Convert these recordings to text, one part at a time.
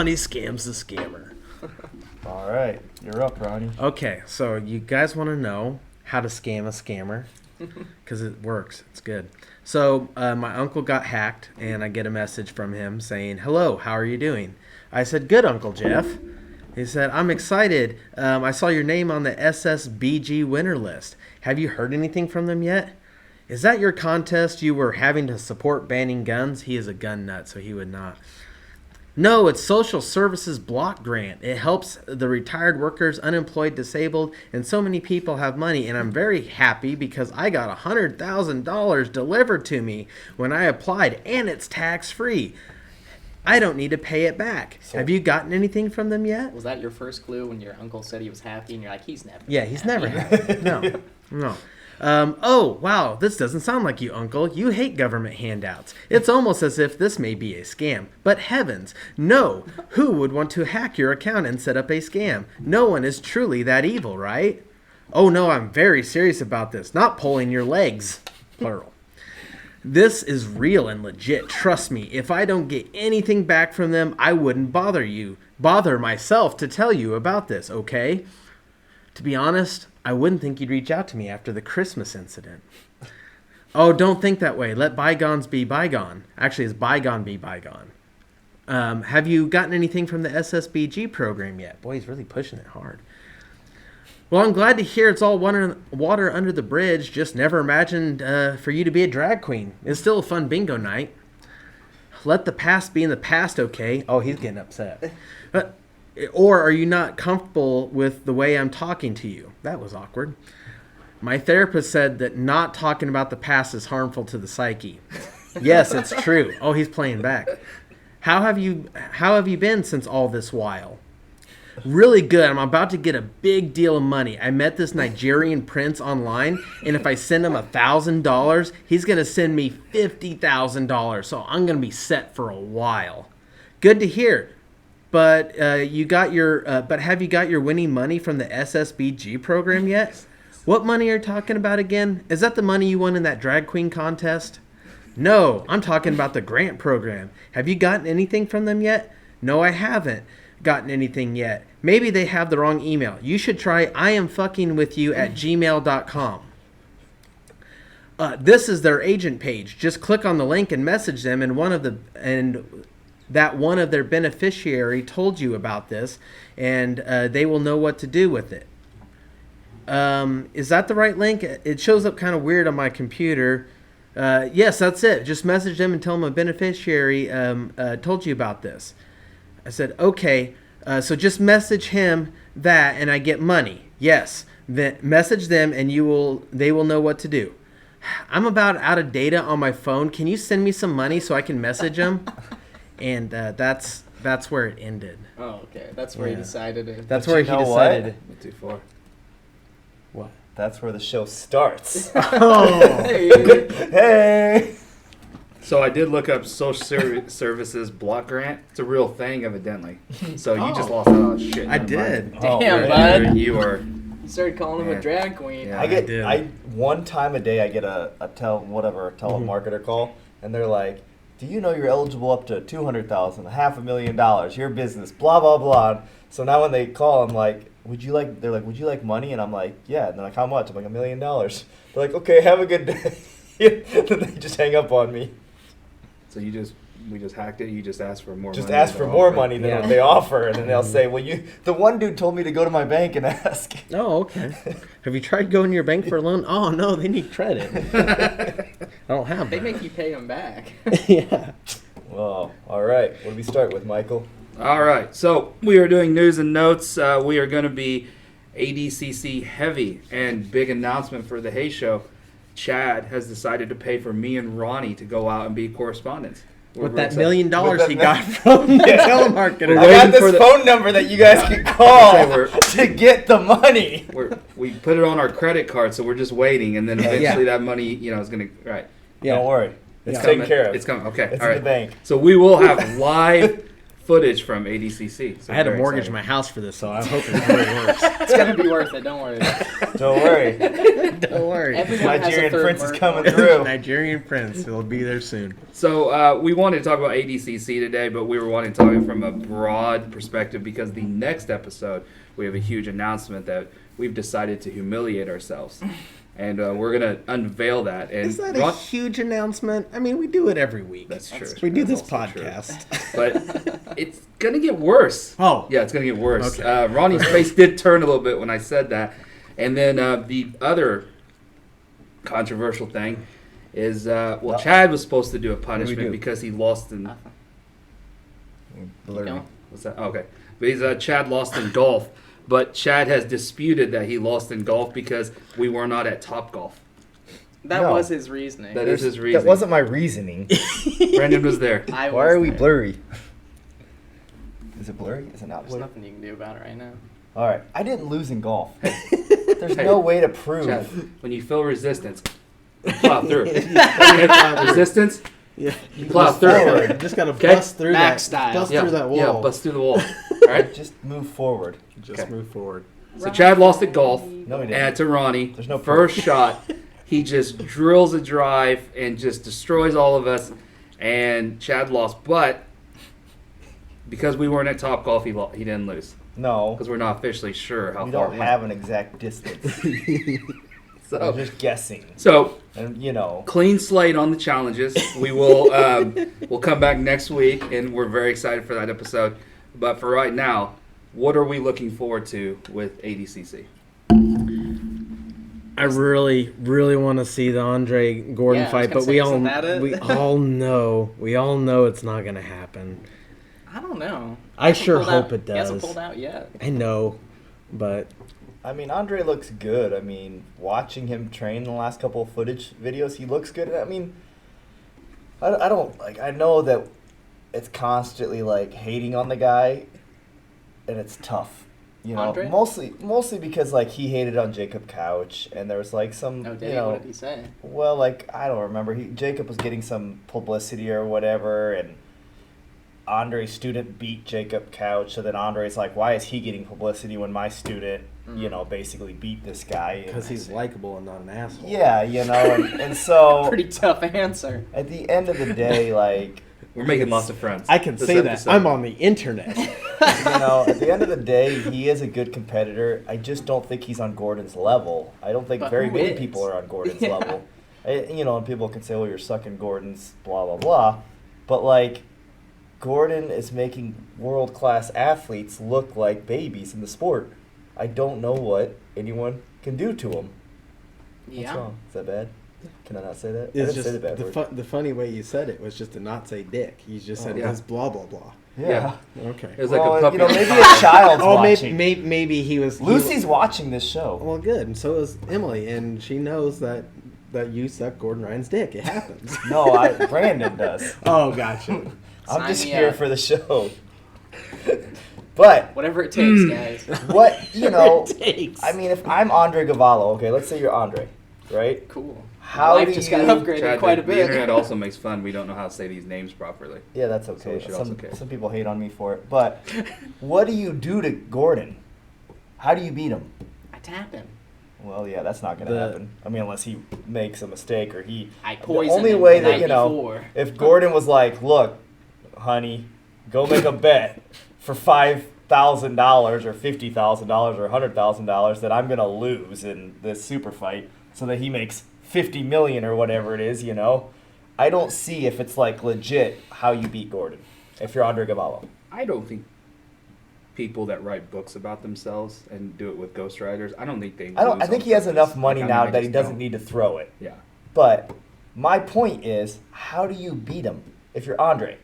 Ronnie scams the scammer. All right, you're up, Ronnie. Okay, so you guys want to know how to scam a scammer? Because it works. It's good. So my uncle got hacked, and I get a message from him saying, "Hello, how are you doing?" I said, "Good, Uncle Jeff." He said, "I'm excited. I saw your name on the SSBG winner list. Have you heard anything from them yet? Is that your contest you were having to support banning guns?" He is a gun nut, so he would not. "No, it's Social Services Block Grant. It helps the retired workers, unemployed, disabled, and so many people have money. And I'm very happy because I got $100,000 delivered to me when I applied, and it's tax-free. I don't need to pay it back. Have you gotten anything from them yet?" Was that your first clue when your uncle said he was happy and you're like, he's never Yeah, he's never happy. No. Oh, wow, this doesn't sound like you, Uncle. You hate government handouts. It's almost as if this may be a scam. But heavens, no. Who would want to hack your account and set up a scam? No one is truly that evil, right? Oh, no, I'm very serious about this. Not pulling your legs. Plural. This is real and legit. Trust me. If I don't get anything back from them, I wouldn't bother myself to tell you about this, okay? To be honest, I wouldn't think you'd reach out to me after the Christmas incident. Oh, don't think that way. Let bygones be bygone. Actually, it's bygone be bygone. Have you gotten anything from the SSBG program yet? Boy, he's really pushing it hard. Well, I'm glad to hear it's all water under the bridge. Just never imagined for you to be a drag queen. It's still a fun bingo night. Let the past be in the past, okay? Oh, he's getting upset. Or are you not comfortable with the way I'm talking to you? That was awkward. My therapist said that not talking about the past is harmful to the psyche. Yes, it's true. Oh, he's playing back. How have you been since all this while? Really good. I'm about to get a big deal of money. I met this Nigerian prince online, and if I send him $1,000, he's going to send me $50,000. So I'm going to be set for a while. Good to hear. But have you got your winning money from the SSBG program yet? What money are you talking about again? Is that the money you won in that drag queen contest? No, I'm talking about the grant program. Have you gotten anything from them yet? No, I haven't gotten anything yet. Maybe they have the wrong email. You should try IamFuckingWithYou@gmail.com. This is their agent page. Just click on the link and message them, and one of their beneficiary told you about this, and they will know what to do with it. Is that the right link? It shows up kind of weird on my computer. Yes, that's it. Just message them and tell them a beneficiary told you about this. I said, okay, so just message him that and I get money. Yes, then message them and they will know what to do. I'm about out of data on my phone. Can you send me some money so I can message them? And that's where it ended. Oh, okay. That's where he decided it. That's where he decided. Not too far. What? That's where the show starts. Oh. Hey. So I did look up Social Services Block Grant. It's a real thing, evidently. So you just lost out on shit. I did. Damn, bud. You are. You started calling him a drag queen. Yeah, I one time a day I get a telemarketer call, and they're like, "Do you know you're eligible up to $200,000, $500,000, your business, blah blah blah." So now when they call, I'm like, "Would you like?" They're like, "Would you like money?" And I'm like, "Yeah." And they're like, "How much?" I'm like, $1 million. They're like, "Okay, have a good day." Then they just hang up on me. So we just hacked it. You just asked for more. Just money ask for more money than what they offer, and then they'll say, "Well, the one dude told me to go to my bank and ask." Oh, okay. Have you tried going to your bank for a loan? Oh no, they need credit. I don't have that. They make you pay them back. Yeah. Well, all right. What do we start with, Michael? All right. So we are doing news and notes. We are going to be ADCC heavy, and big announcement for the Heyyy Show. Chad has decided to pay for me and Ronnie to go out and be correspondents. With that $1 million he got from the telemarketer. I got this phone number that you guys can call to get the money. We put it on our credit card, so we're just waiting, and then eventually that money, is going to Yeah. Don't worry. It's coming. taken care of. It's coming. Okay. It's all in right. the bank. So we will have live footage from ADCC. So I had to very mortgage exciting. my house for this, so I hope it really works. It's gonna be worth it. Don't worry. Don't worry. Don't worry. Everyone has a Nigerian third Prince is Merc coming one. through. Nigerian Prince. He'll be there soon. So we wanted to talk about ADCC today, but we were wanting to talk it from a broad perspective because the next episode we have a huge announcement that we've decided to humiliate ourselves, and we're gonna unveil that. And Is that a huge announcement? I mean, we do it every week. That's true. We do this That's also true. podcast. But it's gonna get worse. Oh. Yeah, it's gonna get worse. Okay. Ronnie's face did turn a little bit when I said that. And then the other controversial thing is, Chad was supposed to do a punishment do? because he lost in... Blurry. Going. What's that? Oh, okay. But he's Chad lost in golf. But Chad has disputed that he lost in golf because we were not at Top Golf. That No. was his reasoning. That is his reason. That wasn't my reasoning. Brendan was there. I Why was are we there. blurry? Is it blurry? Is it not There's blurry? nothing you can do about it right now. All right. I didn't lose in golf. There's no way to prove. Chad, when you feel resistance, plow through. Resistance, Yeah. you plow through. forward. You just gotta Okay. bust through Mac that. style. Bust Yeah, through that wall. Yeah, bust through the wall. All right. Just move forward. Just Okay. move forward. So Chad lost at golf. No, he didn't. And to Ronnie, There's no first proof. shot, he just drills a drive and just destroys all of us. And Chad lost, but because we weren't at Top Golf, he didn't lose No. because we're not officially sure how We far. don't it went. have an exact distance. I'm So, just guessing. so And, you know. clean slate on the challenges. We will we'll come back next week, and we're very excited for that episode. But for right now, what are we looking forward to with ADCC? I really, really want to see the Andre Gordon Yeah, I was fight, gonna but say, isn't that it? we all know it's not gonna happen. I don't know. I sure Pulled hope out- it He hasn't does. pulled out yet. I know, but I mean, Andre looks good. I mean, watching him train the last couple of footage videos, he looks good. I mean, I don't, like, I know that it's constantly, like, hating on the guy, and it's tough. You know, Andre? mostly because, like, he hated on Jacob Couch, and there was, like, some, No, you Dave, know, what did he say? well, like, I don't remember. Jacob was getting some publicity or whatever, and Andre's student beat Jacob Couch. So then Andre's like, why is he getting publicity when my student, you know, basically beat this guy? because And- he's likable and not an asshole. yeah, you know, and so Pretty tough answer. at the end of the day, like, We're making lots of friends. I can this say that. episode. I'm on the internet. you know, at the end of the day, he is a good competitor. I just don't think he's on Gordon's level. I don't think But very who many is? people are on Gordon's Yeah. level. You know, and people can say, well, you're sucking Gordon's blah, blah, blah. But, like, Gordon is making world-class athletes look like babies in the sport. I don't know what anyone can do to him. What's Yeah. wrong? Is that bad? Can I not say that? I It's didn't just say the bad word. the funny way you said it was just to not say dick. You just said Oh. Yeah. his blah blah blah. Yeah. Okay. It was Well, like a puppy. you know, maybe a child's Oh, watching. maybe he was. Lucy's watching this show. Well, good, and so is Emily, and she knows that you suck Gordon Ryan's dick. It happens. No, Brandon does. Oh, gotcha. I'm Sign just me here up. for the show. But Whatever it takes, guys. what, you know, It takes. I mean, if I'm Andre Gavallo, okay, let's say you're Andre, right? Cool. How Life do just you- got upgraded Chad, quite a the bit. internet also makes fun. We don't know how to say these names properly. Yeah, that's So okay. we should also Some, care. some people hate on me for it. But what do you do to Gordon? How do you beat him? I tap him. Well, yeah, that's not going to The- happen. I mean, unless he makes a mistake or he... I The poisoned only him way the that, night you know, before. if Gordon was like, look, honey, go make a bet for $5,000 or $50,000 or $100,000 that I'm going to lose in this super fight so that he makes $50 million or whatever it is, you know, I don't see if it's like legit how you beat Gordon if you're Andre Gavallo. I don't think people that write books about themselves and do it with ghostwriters, I don't think they. I lose think on he has purpose. enough money Like, I now mean, I that he just doesn't don't. need to throw it. Yeah. But my point is, how do you beat him if you're Andre?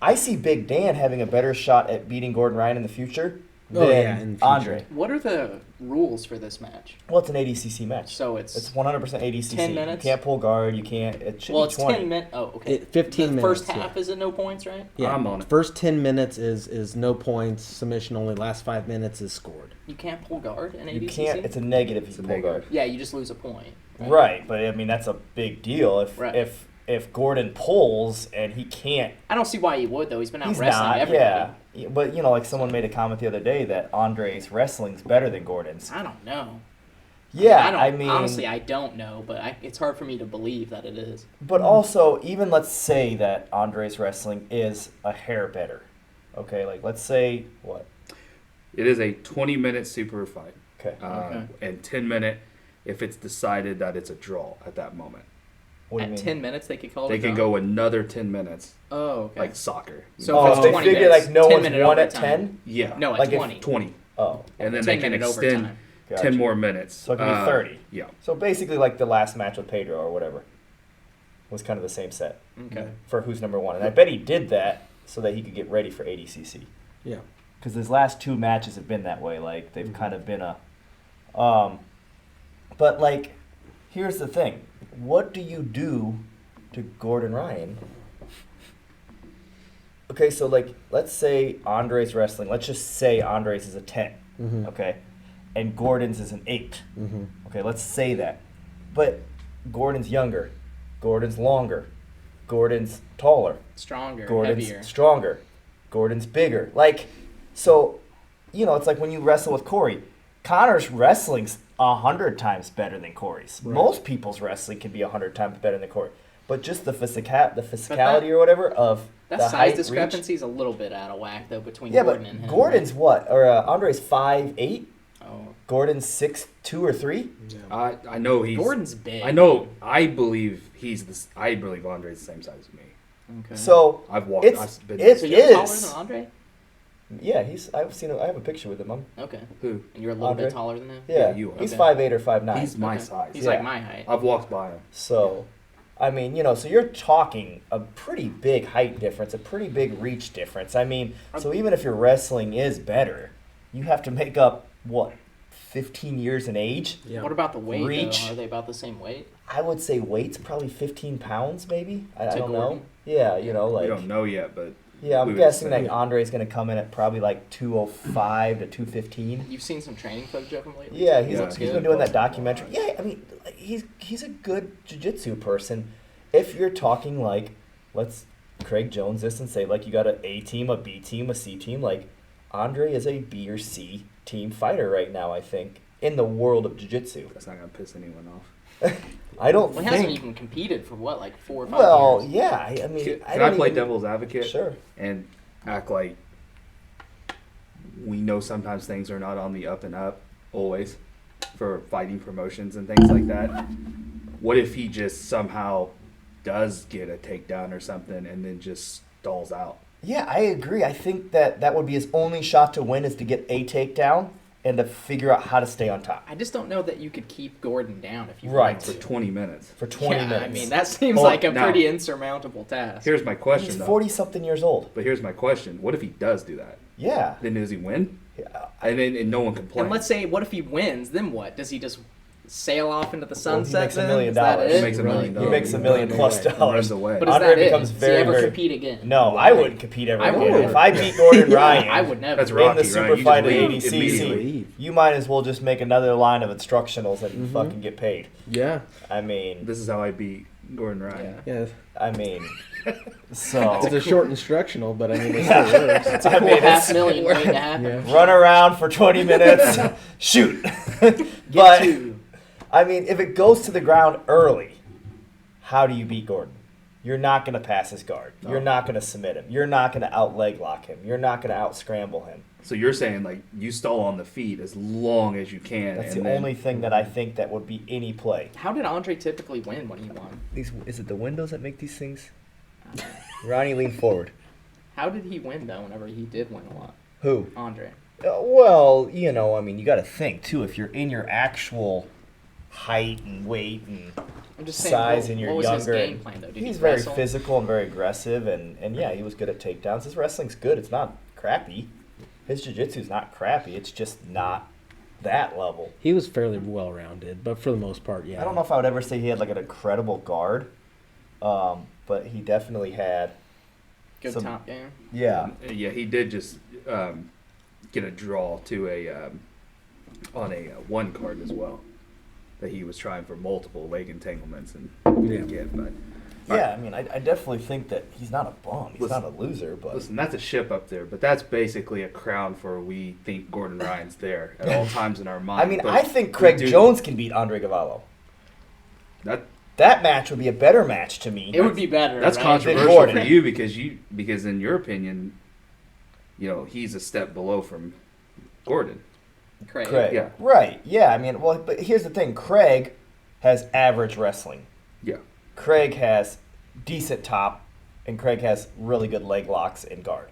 I see Big Dan having a better shot at beating Gordon Ryan in the future than Oh, yeah, in the future. Andre. What are the rules for this match? Well, it's an ADCC match. So It's it's 100% ADCC. 10 minutes? You can't pull guard. You can't. It should well, be it's 20. 10 minutes. Oh, okay. 15 the first minutes, half yeah. is it no points, right? Yeah, I'm on it. First 10 minutes is no points. Submission only. Last 5 minutes is scored. You can't pull guard in You ADCC. can't. It's a negative if It's you a pull negative. guard. Yeah, you just lose a point. Right, but I mean that's a big deal. If Right. if if Gordon pulls and he can't, I don't see why he would though. He's been out he's wrestling not. everybody. Yeah, but like someone made a comment the other day that Andre's wrestling's better than Gordon's. I don't know. Yeah, I mean, honestly, I don't know, but it's hard for me to believe that it is. But also, even let's say that Andre's wrestling is a hair better. Okay, like let's say what? It is a 20-minute super fight. Okay. And 10-minute if it's decided that it's a draw at that moment. What do you At mean? 10 minutes, they could call it. They can go another 10 minutes, Oh, okay. like soccer. So Oh, if so it's they 20 figure minutes, like no 10 one's minute won at overtime. 10? Yeah. No, at Like if 20. 20. Oh. And then 10 they can minute extend overtime. Gotcha. 10 more minutes. So it can be 30. Yeah. So basically like the last match with Pedro or whatever was kind of the same set Okay. for who's number one. And I bet he did that so that he could get ready for ADCC. Yeah. Because his last two matches have been that way. Like they've kind of been a, but like, here's the thing: what do you do to Gordon Ryan? Okay, so like, let's say Andre's wrestling. Let's just say Andre's is a 10, okay, and Gordon's is an 8. Okay, let's say that, but Gordon's younger, Gordon's longer, Gordon's taller, Stronger, Gordon's heavier. stronger. Gordon's bigger. Like, so, it's like when you wrestle with Corey. Connor's wrestling's 100 times better than Corey's. Right. Most people's wrestling can be 100 times better than Corey. But just the physicality or whatever of That the size height, discrepancy is a little bit out of whack though between reach. Yeah, Gordon but and him. Gordon's what? Or Andre's 5'8"? Oh, Gordon's 6'2" or 3"? Yeah. I know he's. Gordon's big. I know. I believe he's this. I believe Andre's the same size as me. Okay. So I've walked. it's I've been. it So you're taller is. than Andre? Yeah, I have a picture with him. Okay. Who? And you're a little Andre? bit taller than him? Yeah, you are. he's Okay. 5'8" or 5'9". He's my Okay. size. He's Yeah. like my height. I've walked by him. So, I mean, so you're talking a pretty big height difference, a pretty big reach difference. I mean, so even if your wrestling is better, you have to make up, 15 years in age? Yeah. What about the weight Reach. though? Are they about the same weight? I would say weight's probably 15 pounds, maybe? I To don't know. Gordon? Yeah, We like, don't know yet, but yeah, I'm we would guessing say- that Andre's going to come in at probably like 205 to 215. You've seen some training footage of him lately? Yeah, too? he's, Yeah, Looks he's good. been doing that documentary. Yeah, I mean, like, he's a good jiu-jitsu person. If you're talking like, let's Craig Jones this and say like you got an A team, a B team, a C team. Like Andre is a B or C team fighter right now. I think in the world of jiu-jitsu. that's not gonna piss anyone off. I don't Well, he hasn't think. even competed for what, like 4 or 5 Well, years? yeah. I mean, Can I I don't play even- devil's advocate? Sure. And act like we know sometimes things are not on the up and up always for fighting promotions and things like that. What if he just somehow does get a takedown or something and then just stalls out? Yeah, I agree. I think that would be his only shot to win is to get a takedown and to figure out how to stay on top I just don't know that you could keep Gordon down if you Right. wanted For to. 20 minutes. for 20 Yeah, minutes. I mean, that seems Oh, like a now- pretty insurmountable task. Here's my question, He's though. 40-something years old. But here's my question. What if he does do that? Yeah. Then does he win? Yeah. And no one complains. And let's say, what if he wins? Then what? Does he just sail off into the Well, he sunset? makes $1 then? million. Is that He it? makes $1 million. He makes $1 million plus Right. dollars. Runs away. But is Andre that it? becomes Does very, he ever very- compete again? No, I wouldn't compete ever I again. would. If I beat Gordon Ryan I would never. That's in Rocky, the super right? You just fight at leave ADCC, immediately. you might as well just make another line of instructionals and fucking get paid. Yeah. I mean, This is how I beat Gordon Ryan. Yeah. Yeah. So It's a short instructional, but I mean, it still works. It's a I cool mean, half it's- million waiting to happen. Yeah. run around for 20 minutes, shoot. Get But two. I mean, if it goes to the ground early, how do you beat Gordon? You're not going to pass his guard. You're not going to submit him. You're not going to out leg lock him. You're not going to out scramble him. So you're saying like you stall on the feet as long as you can. That's and the then- only thing that I think that would be any play. How did Andre typically win when he won? Is it the windows that make these things? Ronnie, lean forward. How did he win though? Whenever he did win a lot, Who? Andre. Well, I mean, you got to think too. If you're in your actual height and weight and I'm just saying. size what, and you're what was younger, his game and plan though? Did he's he very wrestle? physical and very aggressive, and yeah, he was good at takedowns. His wrestling's good. It's not crappy. His jiu-jitsu's not crappy. It's just not that level. He was fairly well rounded, but for the most part, yeah. I don't know if I would ever say he had like an incredible guard, but he definitely had. Good some- top game. Yeah. Yeah, he did just get a draw to on a one card as well. That he was trying for multiple leg entanglements and Yeah. didn't get, but Yeah, I mean, I definitely think that he's not a bum. He's Listen- not a loser, but Listen, that's a ship up there, but that's basically a crown for we think Gordon Ryan's there at all times in our mind. I mean, But I think we Craig do- Jones can beat Andre Gallo. That match would be a better match to me. It would be better. That's right? controversial Gordon. for you because in your opinion, he's a step below from Gordon. Craig. Yeah. Right. Yeah, I mean, well, but here's the thing. Craig has average wrestling. Yeah. Craig has decent top, and Craig has really good leg locks and guard.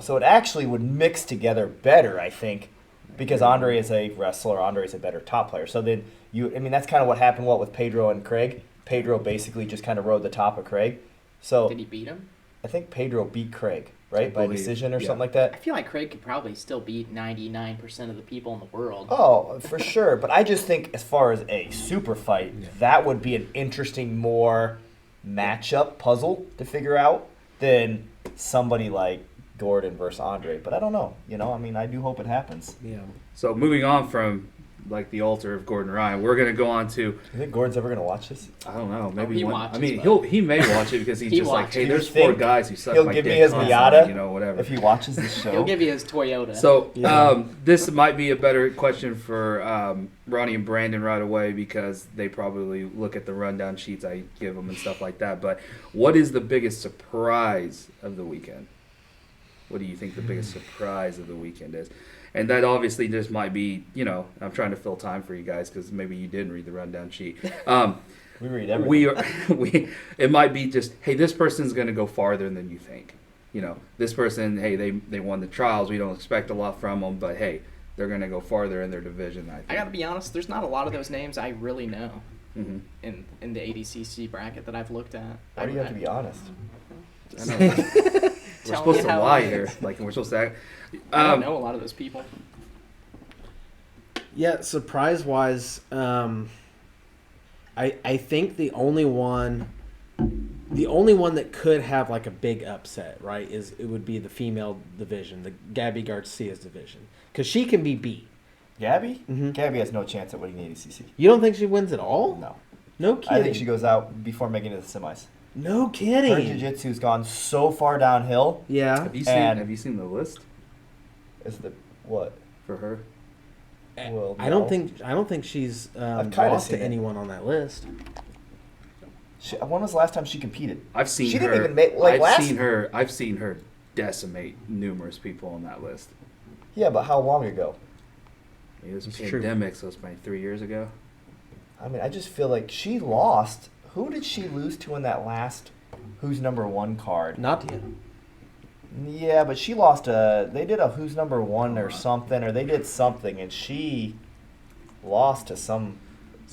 So it actually would mix together better, I think, because Andre is a wrestler, Andre is a better top player. So then that's kind of what happened with Pedro and Craig. Pedro basically just kind of rode the top of Craig. So Did he beat him? I think Pedro beat Craig, right, by believe, decision or yeah. something like I that. feel like Craig could probably still beat 99% of the people in the world. Oh, for sure. But I just think as far as a super fight, that would be an interesting, more matchup puzzle to figure out than somebody like Gordon versus Andre. But I don't know. I mean, I do hope it happens. Yeah. So moving on from like the altar of Gordon Ryan, we're gonna go on to You think Gordon's ever going to watch this? I don't know, maybe he one. watches, I mean, but- he may watch it because he's He just like, watches. hey, Do you there's four think guys who suck He'll my give dick me his constantly, Miata whatever. if he watches this show. He'll give you his Toyota. So Yeah. this might be a better question for Ronnie and Brandon right away because they probably look at the rundown sheets I give them and stuff like that. But what is the biggest surprise of the weekend? What do you think the biggest surprise of the weekend is? And that obviously just might be, I'm trying to fill time for you guys because maybe you didn't read the rundown sheet. we read everything. It might be just, hey, this person's going to go farther than you think. This person, hey, they won the trials. We don't expect a lot from them, but hey, they're going to go farther in their division. I think. I gotta be honest, there's not a lot of those names I really know Mhm. in the ADCC bracket that I've looked at. Why do you have to be honest? I know. We're Tell supposed me to how lie it here. is. Like, we're supposed to act. I don't know a lot of those people. Yeah, surprise wise, I think the only one that could have like a big upset, right, it would be the female division, the Gabby Garcia's division, because she can be beat. Gabby? Mhm. Gabby has no chance at winning the ADCC. You don't think she wins at all? No. No kidding. I think she goes out before making it to the semis. No Her kidding. jiu-jitsu's gone so far downhill. Yeah. Have you seen the list Is the what? for her? Well, I don't no. think she's I've kinda lost to seen it. anyone on that list. When was the last time she competed? I've seen She her. didn't even make like last. I've seen her decimate numerous people on that list. Yeah, but how long ago? It was a It's true. pandemic, so it's maybe 3 years ago. I mean, I just feel like she lost. Who did she lose to in that last Who's Number One card? Nadia. Yeah, but she lost they did a Who's Number One or something, or they did something, and she lost to some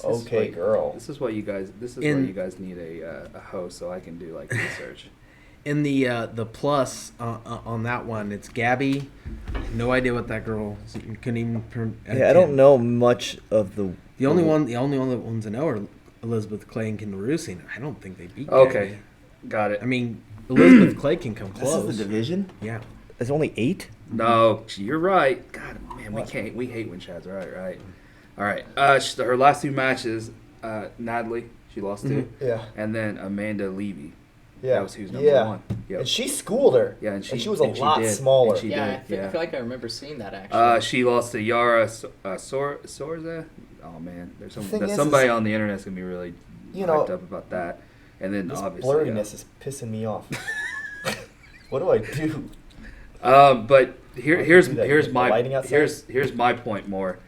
okay girl. This is why you guys. This is why you guys need a host so I can do like research. In the plus on that one, it's Gabby. No idea what that girl is. You couldn't even. Yeah, I don't know much of the. The only ones I know are Elizabeth Clay and Kendall Roosing. I don't think they beat. Okay, Gabby. got it. I mean, Elizabeth Clay can come This close. is the division. Yeah. There's only 8. No, you're right. God, man, What? we hate when Chad's right. All right. Her last 2 matches, Natalie, she lost to, Yeah. and then Amanda Levy. Yeah. That was who's number 1. Yep. And she schooled her. Yeah, and she was a and she lot did, smaller. and she Yeah, did, I feel like I remember seeing that actually. She lost to Yara Sorza. Oh man, there's The thing is somebody on the internet's gonna be really You know, hyped up about that. And then this obviously blurriness is pissing me off. What do I do? but here's do that? here's The my lighting outside? here's my point more.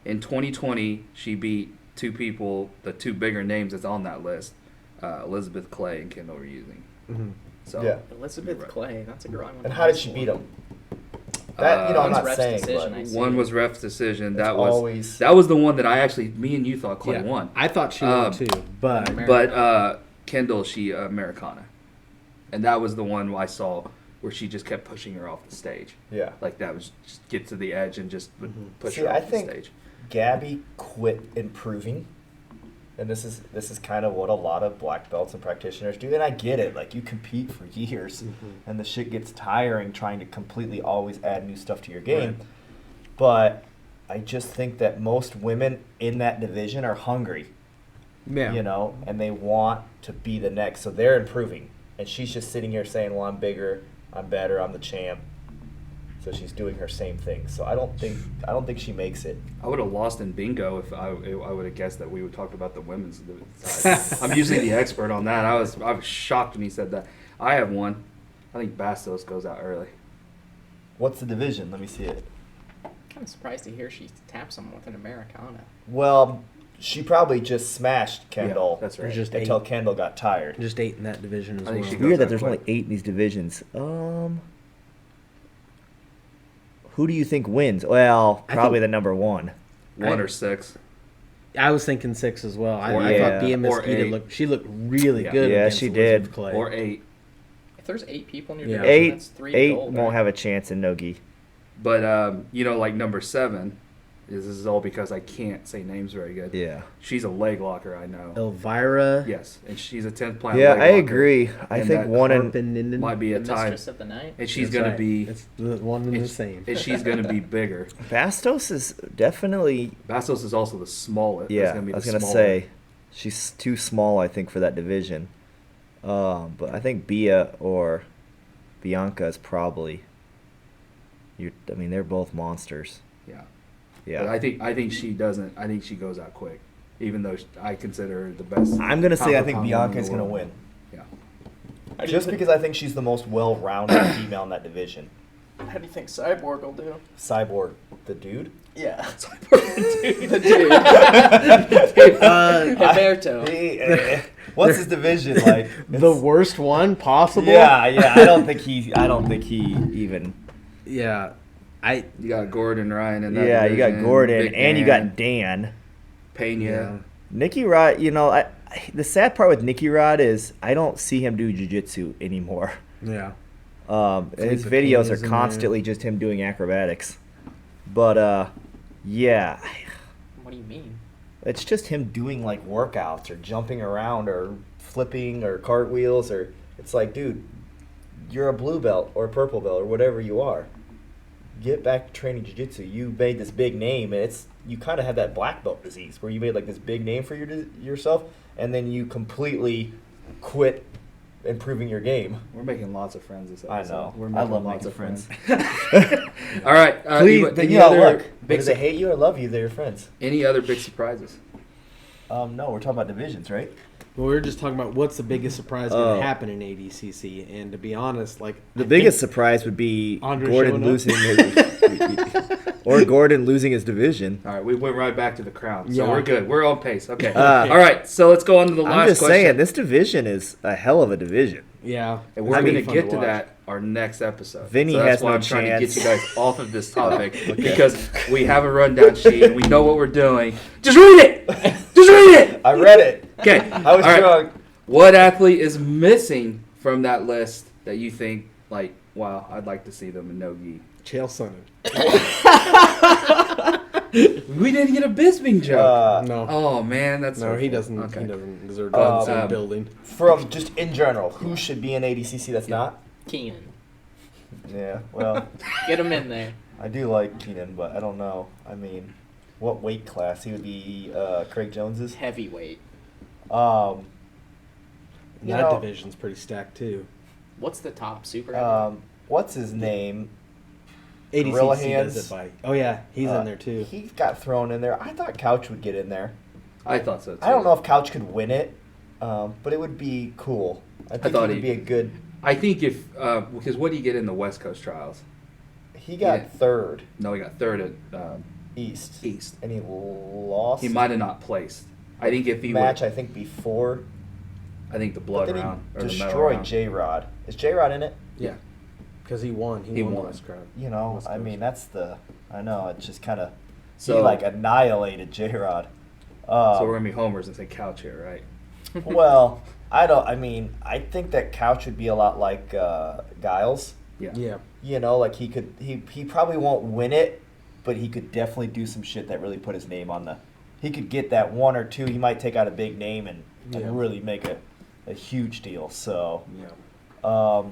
In 2020, she beat 2 people, the 2 bigger names that's on that list, Elizabeth Clay and Kendall Reusing. Mhm. So Yeah. Elizabeth You're right. Clay, that's a girl I went And to how high did she school beat with. him? That I'm One's not ref's saying, decision, I but see. one was ref's decision. it's That was always that was the one that I actually me and you thought Clay Yeah. won. I thought she won too, but Americana. But Kendall, she Americana, and that was the one I saw where she just kept pushing her off the stage. yeah. Like that was just get to the edge and just push See, her I off the think stage. Gabby quit improving, and this is kind of what a lot of black belts and practitioners do. And I get it, like you compete for years, and the shit gets tiring trying to completely always add new stuff to your game. Right. But I just think that most women in that division are hungry. Yeah. You know, and they want to be the next, so they're improving. And she's just sitting here saying, "Well, I'm bigger, I'm better, I'm the champ." So she's doing her same thing. So I don't think she makes it. I would have lost in bingo if I would have guessed that we would talk about the women's side. I'm usually the expert on that. I was shocked when he said that. I have one. I think Bastos goes out early. What's the division? Let me see it. Kind of surprised to hear she tapped someone with an Americana. Well, she probably just smashed Kendall. Yeah, that's right. Just until eight. Kendall got tired. Just 8 in that division as I think well. she It's weird goes that out there's quick. only 8 in these divisions. Who do you think wins? Well, I probably think- the number one. 1 or 6. I was thinking 6 as well. I Yeah. thought Bia Or Mesquita 8. looked really Yeah. good. Yeah, against she Elizabeth did. Clay. Or 8. If there's 8 people in your Yeah. division, 8 that's 3 8 gold. won't right? have a chance in no-gi. But, like number 7, this is all because I can't say names very good. Yeah. She's a leg locker, I know. Elvira. Yes, and she's a 10th planet Yeah, leg I locker. agree. I And think that one and Karpinen. Might be The a tie. mistress of the night. And she's That's going right. to be... It's the one and the and- same. And she's going to be bigger. Bastos is definitely. Bastos is also the smallest. Yeah, Gonna be I was the gonna smaller. say she's too small. I think for that division. But I think Bia or Bianca is probably. I mean, they're both monsters. Yeah. Yeah. But I think she doesn't. I think she goes out quick, even though I consider her the best. I'm gonna say I pound think for pound Bianca's woman gonna in the win. world. Yeah. Just because I think she's the most well-rounded female in that division. How do you think Cyborg will do? Cyborg, the dude. Yeah. The dude. Humberto. What's his division like? The worst one possible. Yeah. I don't think he even. Yeah. You got Gordon Ryan in that. Yeah, you got division, Gordon Big and you Dan, got Dan. Pena. Yeah. Nicky Rod, the sad part with Nicky Rod is I don't see him do jiu-jitsu anymore. Yeah. His Felipe videos Peña's are in there. constantly just him doing acrobatics. But yeah, What do you mean? It's just him doing like workouts or jumping around or flipping or cartwheels or it's like, dude, you're a blue belt or a purple belt or whatever you are. Get back to training jiu-jitsu. You made this big name, and you kind of have that black belt disease where you made like this big name for yourself, and then you completely quit improving your game. We're making lots of friends this I episode. know. We're I making love lots making of friends. All right. Please, any you know, other look, big whether they hate you or love you, they're your friends. any other big surprises? No, we're talking about divisions, right? Well, we were just talking about what's the biggest surprise Oh. going to happen in ADCC, and to be honest, like the I biggest think- surprise would be Andre Gordon showing up. losing his, or Gordon losing his division. All right, we went right back to the crown, so Yeah. we're good. We're on pace. Okay. Uh, All right, so let's go on to the last I'm just question. saying this division is a hell of a division. Yeah, And we're it's going gonna to be get fun to watch. that our next episode. Vinny so that's has why no I'm trying to get chance. you guys off of this topic because we have a rundown sheet and we know what we're doing. Just read it. Just read it. I read it. Okay. I was All right. drunk. What athlete is missing from that list that you think like, wow, I'd like to see them in no gi? Chael Sonnen. We didn't get a Bisping joke. No, Oh man, that's no, so he cool. doesn't. Okay. He doesn't deserve to be in the same Um, building. From just in general, who should be in ADCC that's not? Keenan. Yeah, well, Get him in there. I do like Keenan, but I don't know. I mean, what weight class? He would be Craig Jones's. Heavyweight. You That know, division's pretty stacked too. What's the top super heavyweight? what's his name? ADCC Gorilla does Hands. it by. Oh yeah, he's in there too. He got thrown in there. I thought Couch would get in there. I thought so too. I don't know if Couch could win it, but it would be cool. I think thought he would he- be a good. I think if because what did he get in the West Coast trials? He got Yeah. third No, he got third at East, East. and he lost. He might have not placed. I think if he match. would, I think before. I think the But blood then round he or the medal destroyed round. J Rod. Is J Rod in it? Yeah, because he won. He He won. won. The West Crowd. You know, West I Coast. mean, that's the. I know it's just kind of. So- he like annihilated J Rod. So we're gonna be homers and say Couch here, right? Well, I don't. I mean, I think that Couch would be a lot like Giles. Yeah. Yeah, You know, like he could. He probably won't win it, but he could definitely do some shit that really put his name on the. He could get that one or two. He might take out a big name and Yeah. really make a huge deal. So, yeah.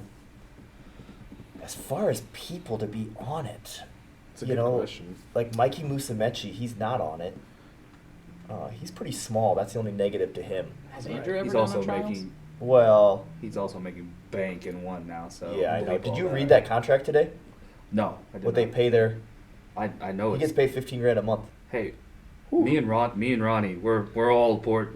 as far as people to be on it, It's a you good know, question. like Mikey Musumeci, he's not on it. He's pretty small. That's the only negative to him. Has Andrew ever He's done also on trials? making Well, bank in one now. So yeah, I know. believe Did all you read that contract today? No, I did What they not. pay their? I know He it's gets paid $15,000 a month. Hey, me and Ronnie, we're all aboard.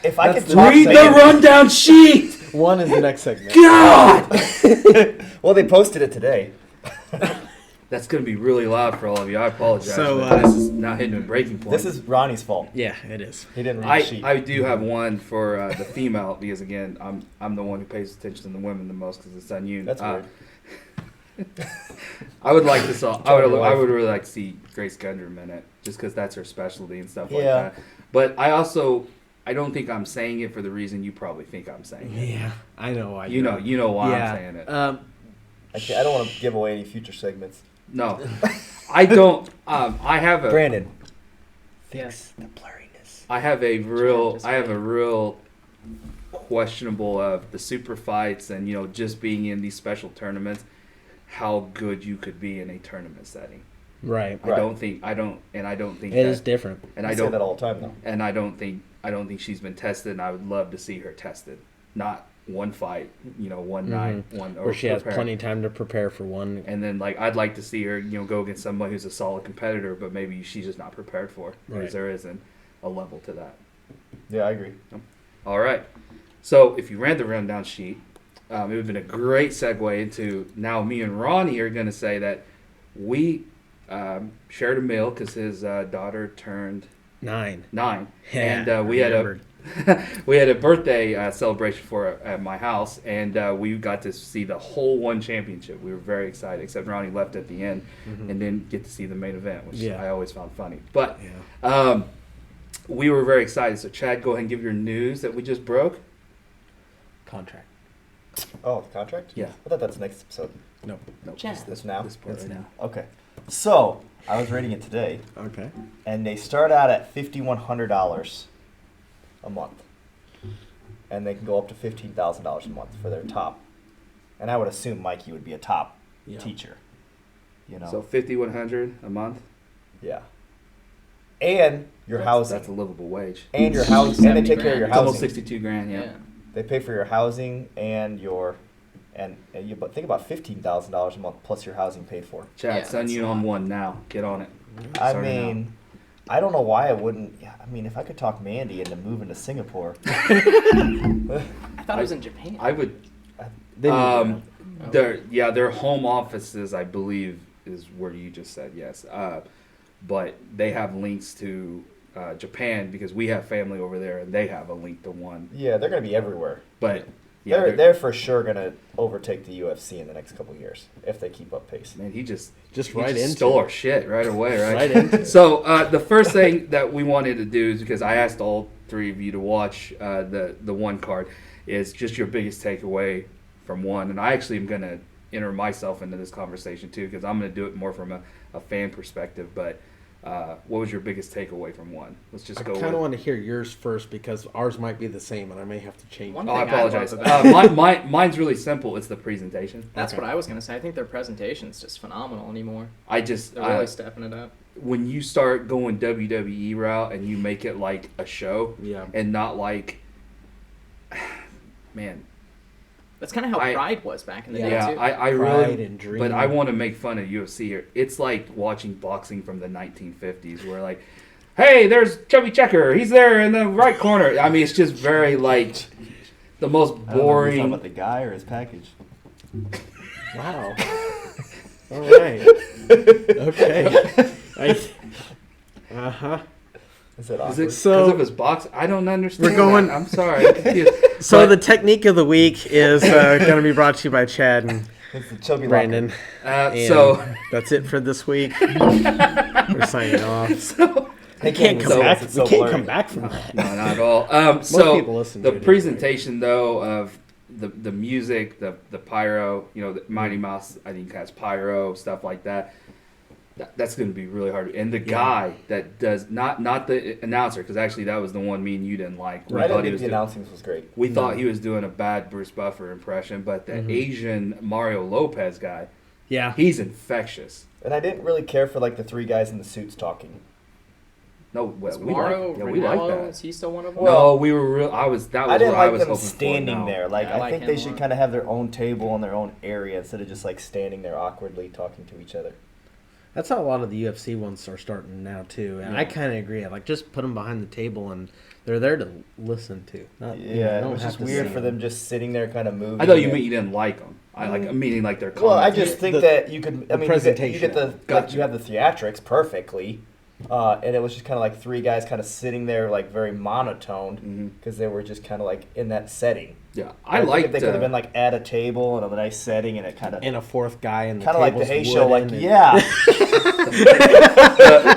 If I could That's talk Read the seconds- rundown sheet. One is the next segment. God, Well, they posted it today. that's gonna be really loud for all of you. I apologize. So, but this is not hitting a breaking point. This is Ronnie's fault. Yeah, it is. He didn't read the sheet. I do have one for the female because again I'm the one who pays attention to the women the most because it's on you. That's weird. I would like to saw. I Tell your wife. would really like to see Grace Gundrum in it just because that's her specialty and stuff like Yeah. that. But I don't think I'm saying it for the reason you probably think I'm saying it. Yeah, I know why. You know why I'm saying it. I don't want to give away any future segments. No, I don't. I have a Brandon. Yes. The blurriness. I have a real questionable of the super fights and just being in these special tournaments, how good you could be in a tournament setting. Right. I don't think It that, is different. and I I say don't that all the time, though. and I don't think she's been tested. And I would love to see her tested, not one fight, one night, one or Where she has prepare. plenty of time to prepare for one. And then I'd like to see her go against somebody who's a solid competitor, but maybe she's just not prepared for it because Right. there isn't a level to that. Yeah, I agree. All right. So if you ran the rundown sheet, it would have been a great segue into now me and Ronnie are going to say that we shared a meal because his daughter turned 9. 9. Yeah, And we had remembered. we had a birthday celebration for at my house, and we got to see the whole one championship. We were very excited, except Ronnie left at the end and didn't get to see the main event, which Yeah. I always found funny. But Yeah. we were very excited. So Chad, go ahead and give your news that we just broke. Contract. Oh, the contract? Yeah. I thought that's next episode. No. No, Chad. This now? This part It's right now. Okay. So, I was reading it today, Okay. and they start out at $5,100 a month. And they can go up to $15,000 a month for their top. And I would assume Mikey would be a top Yeah. teacher. So 5,100 a month. Yeah. And your housing. That's a livable wage. And your housing. And they take care of your It's almost housing. 62 grand. Yeah. Yeah. They pay for your housing and your, and you. But think about $15,000 a month plus your housing paid for. Chad, Yeah, send that's you a on lot. one now. Get on it. I Sorry mean, I don't know why I wouldn't. Yeah, I mean, if I could talk Mandy into moving to Singapore, I thought it was in Japan. I would. They need Their home offices, I believe, is where you just said yes. But they have links to Japan because we have family over there, and they have a link to one. yeah, they're gonna be everywhere. But yeah, They're for sure gonna overtake the UFC in the next couple of years if they keep up pace. man, he just right into stole it. our shit right away, right? Right into it. So the first thing that we wanted to do is because I asked all three of you to watch the one card is just your biggest takeaway from one, and I actually am gonna enter myself into this conversation too because I'm gonna do it more from a fan perspective. But what was your biggest takeaway from one? Let's just I go. kind of with want to hear yours first because ours might be the same, and I may have to change. One Oh, I thing I love apologize. about Mine's really simple. It's the presentation. That's Okay. what I was gonna say. I think their presentation's just phenomenal anymore. I just They're really stepping it up. when you start going WWE route and you make it like a show Yeah. and not like, man, That's kind of how I- Pride was back in the day yeah, too. I Pride really, and Dream. but I want to make fun of UFC here. It's like watching boxing from the 1950s where like, hey, there's Chubby Checker. He's there in the right corner. I mean, it's just very like the most I don't know if you're boring. talking about the guy or his package. Wow. All right. Okay. Uh huh. Is it Is awkward? it because So- of his box? I don't understand. We're going- that. I'm sorry. I'm confused. So But- the technique of the week is going to be brought to you by Chad and It's the chubby Brandon. locker. And so that's it for this week. We're signing off. They We can't even come see back. us, it's We so can't blurry. come back from that. No, not at all. So people listen the to it presentation though of the music, the pyro, the Mighty Mouse I think has pyro stuff like that. That's going to be really hard. And the guy that does not the announcer because actually that was the one me and you didn't like. I didn't think the doing, announcing was great. we thought he was doing a bad Bruce Buffer impression, but the Asian Mario Lopez guy, Yeah. he's infectious. And I didn't really care for like the three guys in the suits talking. No, well, Is we Mauro like that. Ranallo, is he still one of them? No, we were real. I was. That was I didn't what I like was them hoping standing for. No. there. Like Yeah, I I like think him they a should lot. kind of have their own table in their own area instead of just like standing there awkwardly talking to each other. That's how a lot of the UFC ones are starting now too, and I Yeah. kind of agree. Like, just put them behind the table, and they're there to listen to. Not, you know, Yeah, it don't was have just to weird see for them just sitting there kind of moving. I thought you meant you didn't like them. I like meaning like their. Well, I comments. just think The- that you could. I the mean, presentation. you get the like Gotcha. you have the theatrics perfectly, and it was just kind of like three guys kind of sitting there like very monotoned Mhm. because they were just kind of like in that setting. Yeah, I I think liked. if they could have been like at a table in a nice setting, and it kind of and a fourth guy in the kind of like the tables Hay Show. Like, wooden and- yeah,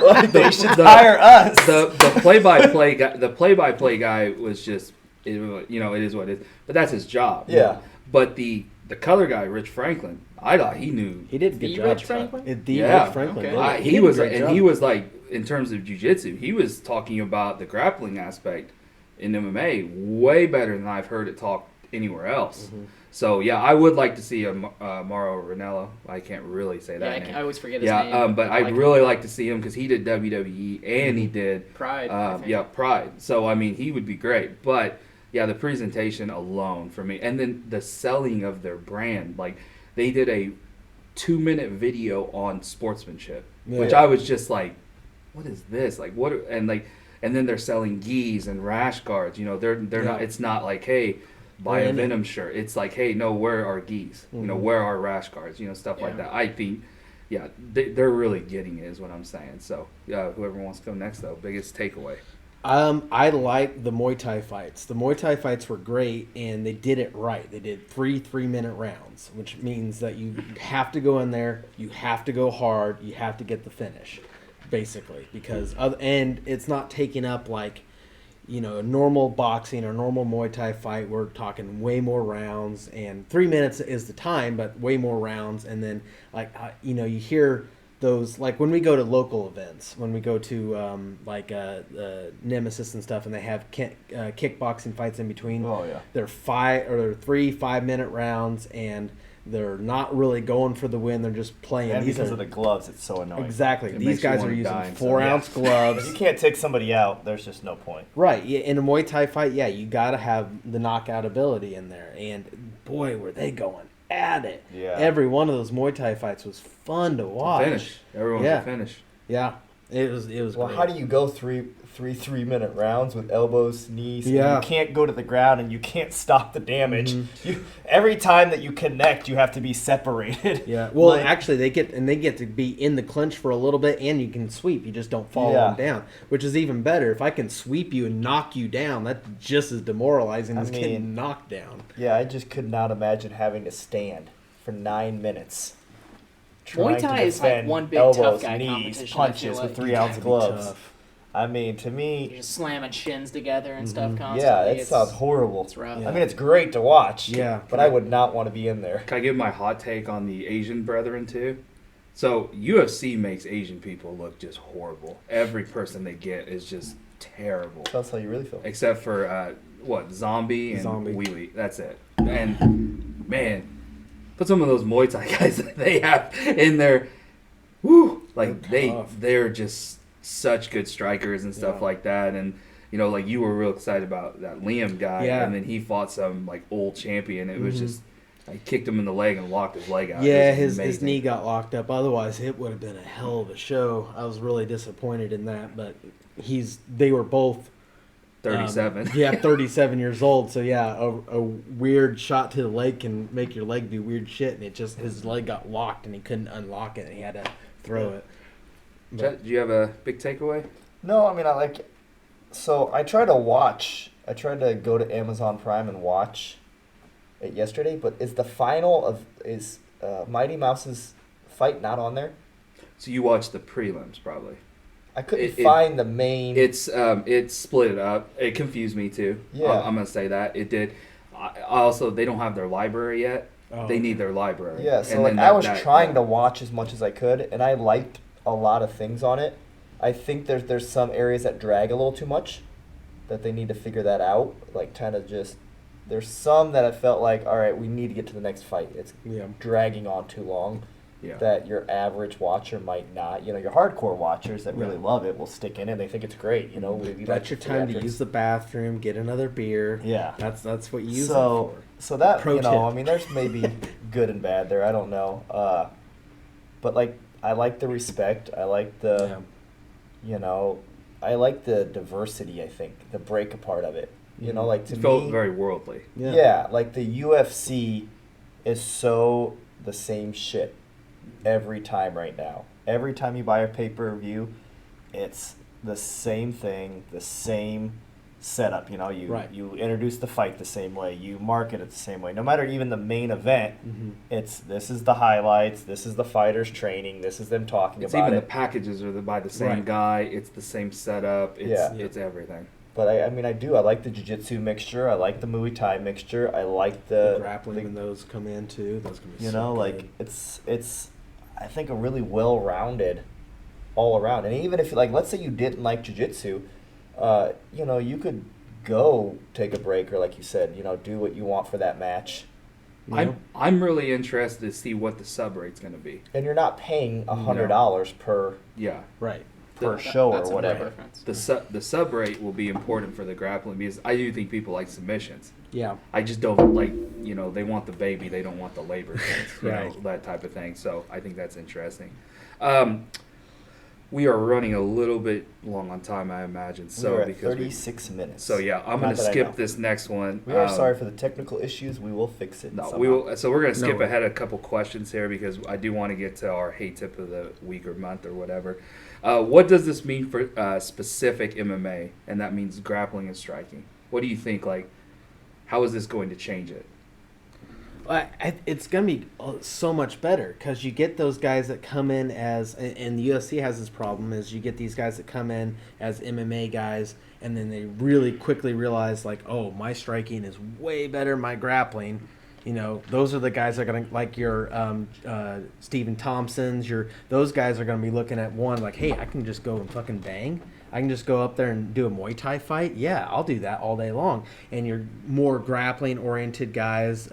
like they should hire us. the play-by-play guy. The play-by-play guy was just, it is what it is. But that's his job. Yeah. But the color guy, Rich Franklin, I thought he knew. He did a good The job. Rich Franklin? The Yeah. Rich Franklin. Okay. Did. He did a was, great and job. he was like, in terms of jiu-jitsu, he was talking about the grappling aspect in MMA way better than I've heard it talked anywhere else. Mm-hmm. So yeah, I would like to see a Mauro Ranallo. I can't really say Yeah, that I name. always forget his name. Yeah, but I'd like really like to see him because he did WWE and he did Pride. I think. yeah, Pride. So I mean, he would be great. But yeah, the presentation alone for me, and then the selling of their brand. Like they did a 2-minute video on sportsmanship, which Yeah. I was just like, what is this? Like what? And then they're selling gis and rash guards. You know, they're not. It's not like, hey, buy a Brand. Venom shirt. It's like, hey, no, where are gis? You know, Mhm. where are rash guards? You know, stuff like Yeah. that. I think. Yeah, they're really getting it, is what I'm saying. So, yeah, whoever wants to go next, though, biggest takeaway. I like the Muay Thai fights. The Muay Thai fights were great, and they did it right. They did 3-minute rounds, which means that you have to go in there, you have to go hard, you have to get the finish, basically, and it's not taking up like, you know, normal boxing or normal Muay Thai fight. We're talking way more rounds, and 3 minutes is the time, but way more rounds. And then, like, you know, you hear those, like when we go to local events, when we go to Nemesis and stuff, and they have kickboxing fights in between. Oh, yeah. They're 3 5-minute rounds, and they're not really going for the win. They're just playing. And These because are of the gloves, it's so annoying. exactly. It These makes you guys are wanna using die inside. 4-ounce If gloves. you can't take somebody out, there's just no point. Right. Yeah, in a Muay Thai fight, yeah, you got to have the knockout ability in there. And boy, were they going at it. Yeah. Every one of those Muay Thai fights was fun to watch. Finish. Everyone's Yeah. a finish. Yeah. It was Well, great. how do you go three 3-minute rounds with elbows, knees? and Yeah. you can't go to the ground and you can't stop the damage. Mhm. Every time that you connect, you have to be separated. Yeah. Well, Like- actually, they get to be in the clinch for a little bit, and you can sweep. You just don't fall Yeah. them down, which is even better. If I can sweep you and knock you down, that's just as demoralizing I as mean- getting knocked down. Yeah, I just could not imagine having to stand for 9 minutes. Muay trying to Thai is like defend one big elbows, tough guy knees, competition, I feel punches like. with You 3-ounce Gotta be gloves. tough. I mean, to You're me, just slamming shins together and stuff Mhm. constantly. yeah, it It's- sounds horrible. It's rough. Yeah. I mean, it's great to watch. Yeah. But I would not want to be in there. Can I give my hot take on the Asian brethren, too? So, UFC makes Asian people look just horrible. Every person they get is just terrible. That's how you really feel. Except for, Zombie and Zombie. Wee Wee. That's it. And, man, put some of those Muay Thai guys that they have in there. Woo! Like, They're tough. they're just such good strikers and stuff Yeah. like that. And, you know, like, you were real excited about that Liam guy. Yeah. And then he fought some, like, old champion. It was Mhm. just, I kicked him in the leg and locked his leg out. It Yeah, was his amazing. knee got locked up. Otherwise, it would have been a hell of a show. I was really disappointed in that, but they were both 37. yeah, 37 years old. So yeah, a weird shot to the leg can make your leg do weird shit, and his leg got locked and he couldn't unlock it, and he had to throw it. Chet, do you have a big takeaway? No, I mean, so I tried to go to Amazon Prime and watch it yesterday, but is Mighty Mouse's fight not on there? So you watched the prelims, probably. I couldn't It- find the main. It split it up. It confused me too. Yeah. I'm gonna say that it did. I also, they don't have their library yet. Oh, They need their library. Yeah, so And like then I was that- trying to watch as much as I could, and I liked a lot of things on it. I think there's some areas that drag a little too much, that they need to figure that out. Like kind of just, there's some that I felt like, all right, we need to get to the next fight. It's Yeah. dragging on too long. Yeah. that your average watcher might not. Your hardcore watchers that really love it will stick in it. They think it's great. We That's your time to use the bathroom, get another beer. Yeah. That's what you use it for. So that, Pro tip. there's maybe good and bad there. I don't know. But like, I like the respect. I like the, I like the diversity. I think the break apart of it. Like to It felt me, very worldly. yeah, like the UFC is so the same shit every time right now. Every time you buy a pay-per-view, it's the same thing, the same setup. You introduce the fight the same way, you market it the same way. No matter even the main event, this is the highlights, this is the fighters training, this is them talking It's about even it. the packages are by the same Right. guy. It's the same setup. It's everything. But I like the jiu-jitsu mixture. I like the Muay Thai mixture. I like The grappling when those come in too. Those can be so good. it's I think a really well-rounded all around. And even if let's say you didn't like jiu-jitsu, you could go take a break or like you said, do what you want for that match. I'm really interested to see what the sub rate's going to be. And you're not paying $100 per Yeah. Right. show or That's a whatever. difference. The sub rate will be important for the grappling because I do think people like submissions. Yeah. I just don't like, they want the baby, they don't want the labor pains, Right. that type of thing. So I think that's interesting. We are running a little bit long on time, I imagine. So We're at because 36 minutes. So yeah, I'm Not going to that I skip know. this next one. We are sorry for the technical issues. We will fix it. No, somehow. we will. So we're going to skip No. ahead a couple questions here because I do want to get to our hate tip of the week or month or whatever. What does this mean for specific MMA? And that means grappling and striking. What do you think? Like, how is this going to change it? It's going to be so much better because you get those guys that come in as, and the UFC has this problem, is you get these guys that come in as MMA guys and then they really quickly realize like, oh, my striking is way better than my grappling. Those are the guys that are going to, like your Stephen Thompsons, those guys are going to be looking at one like, hey, I can just go and fucking bang. I can just go up there and do a Muay Thai fight. Yeah, I'll do that all day long. And your more grappling-oriented guys,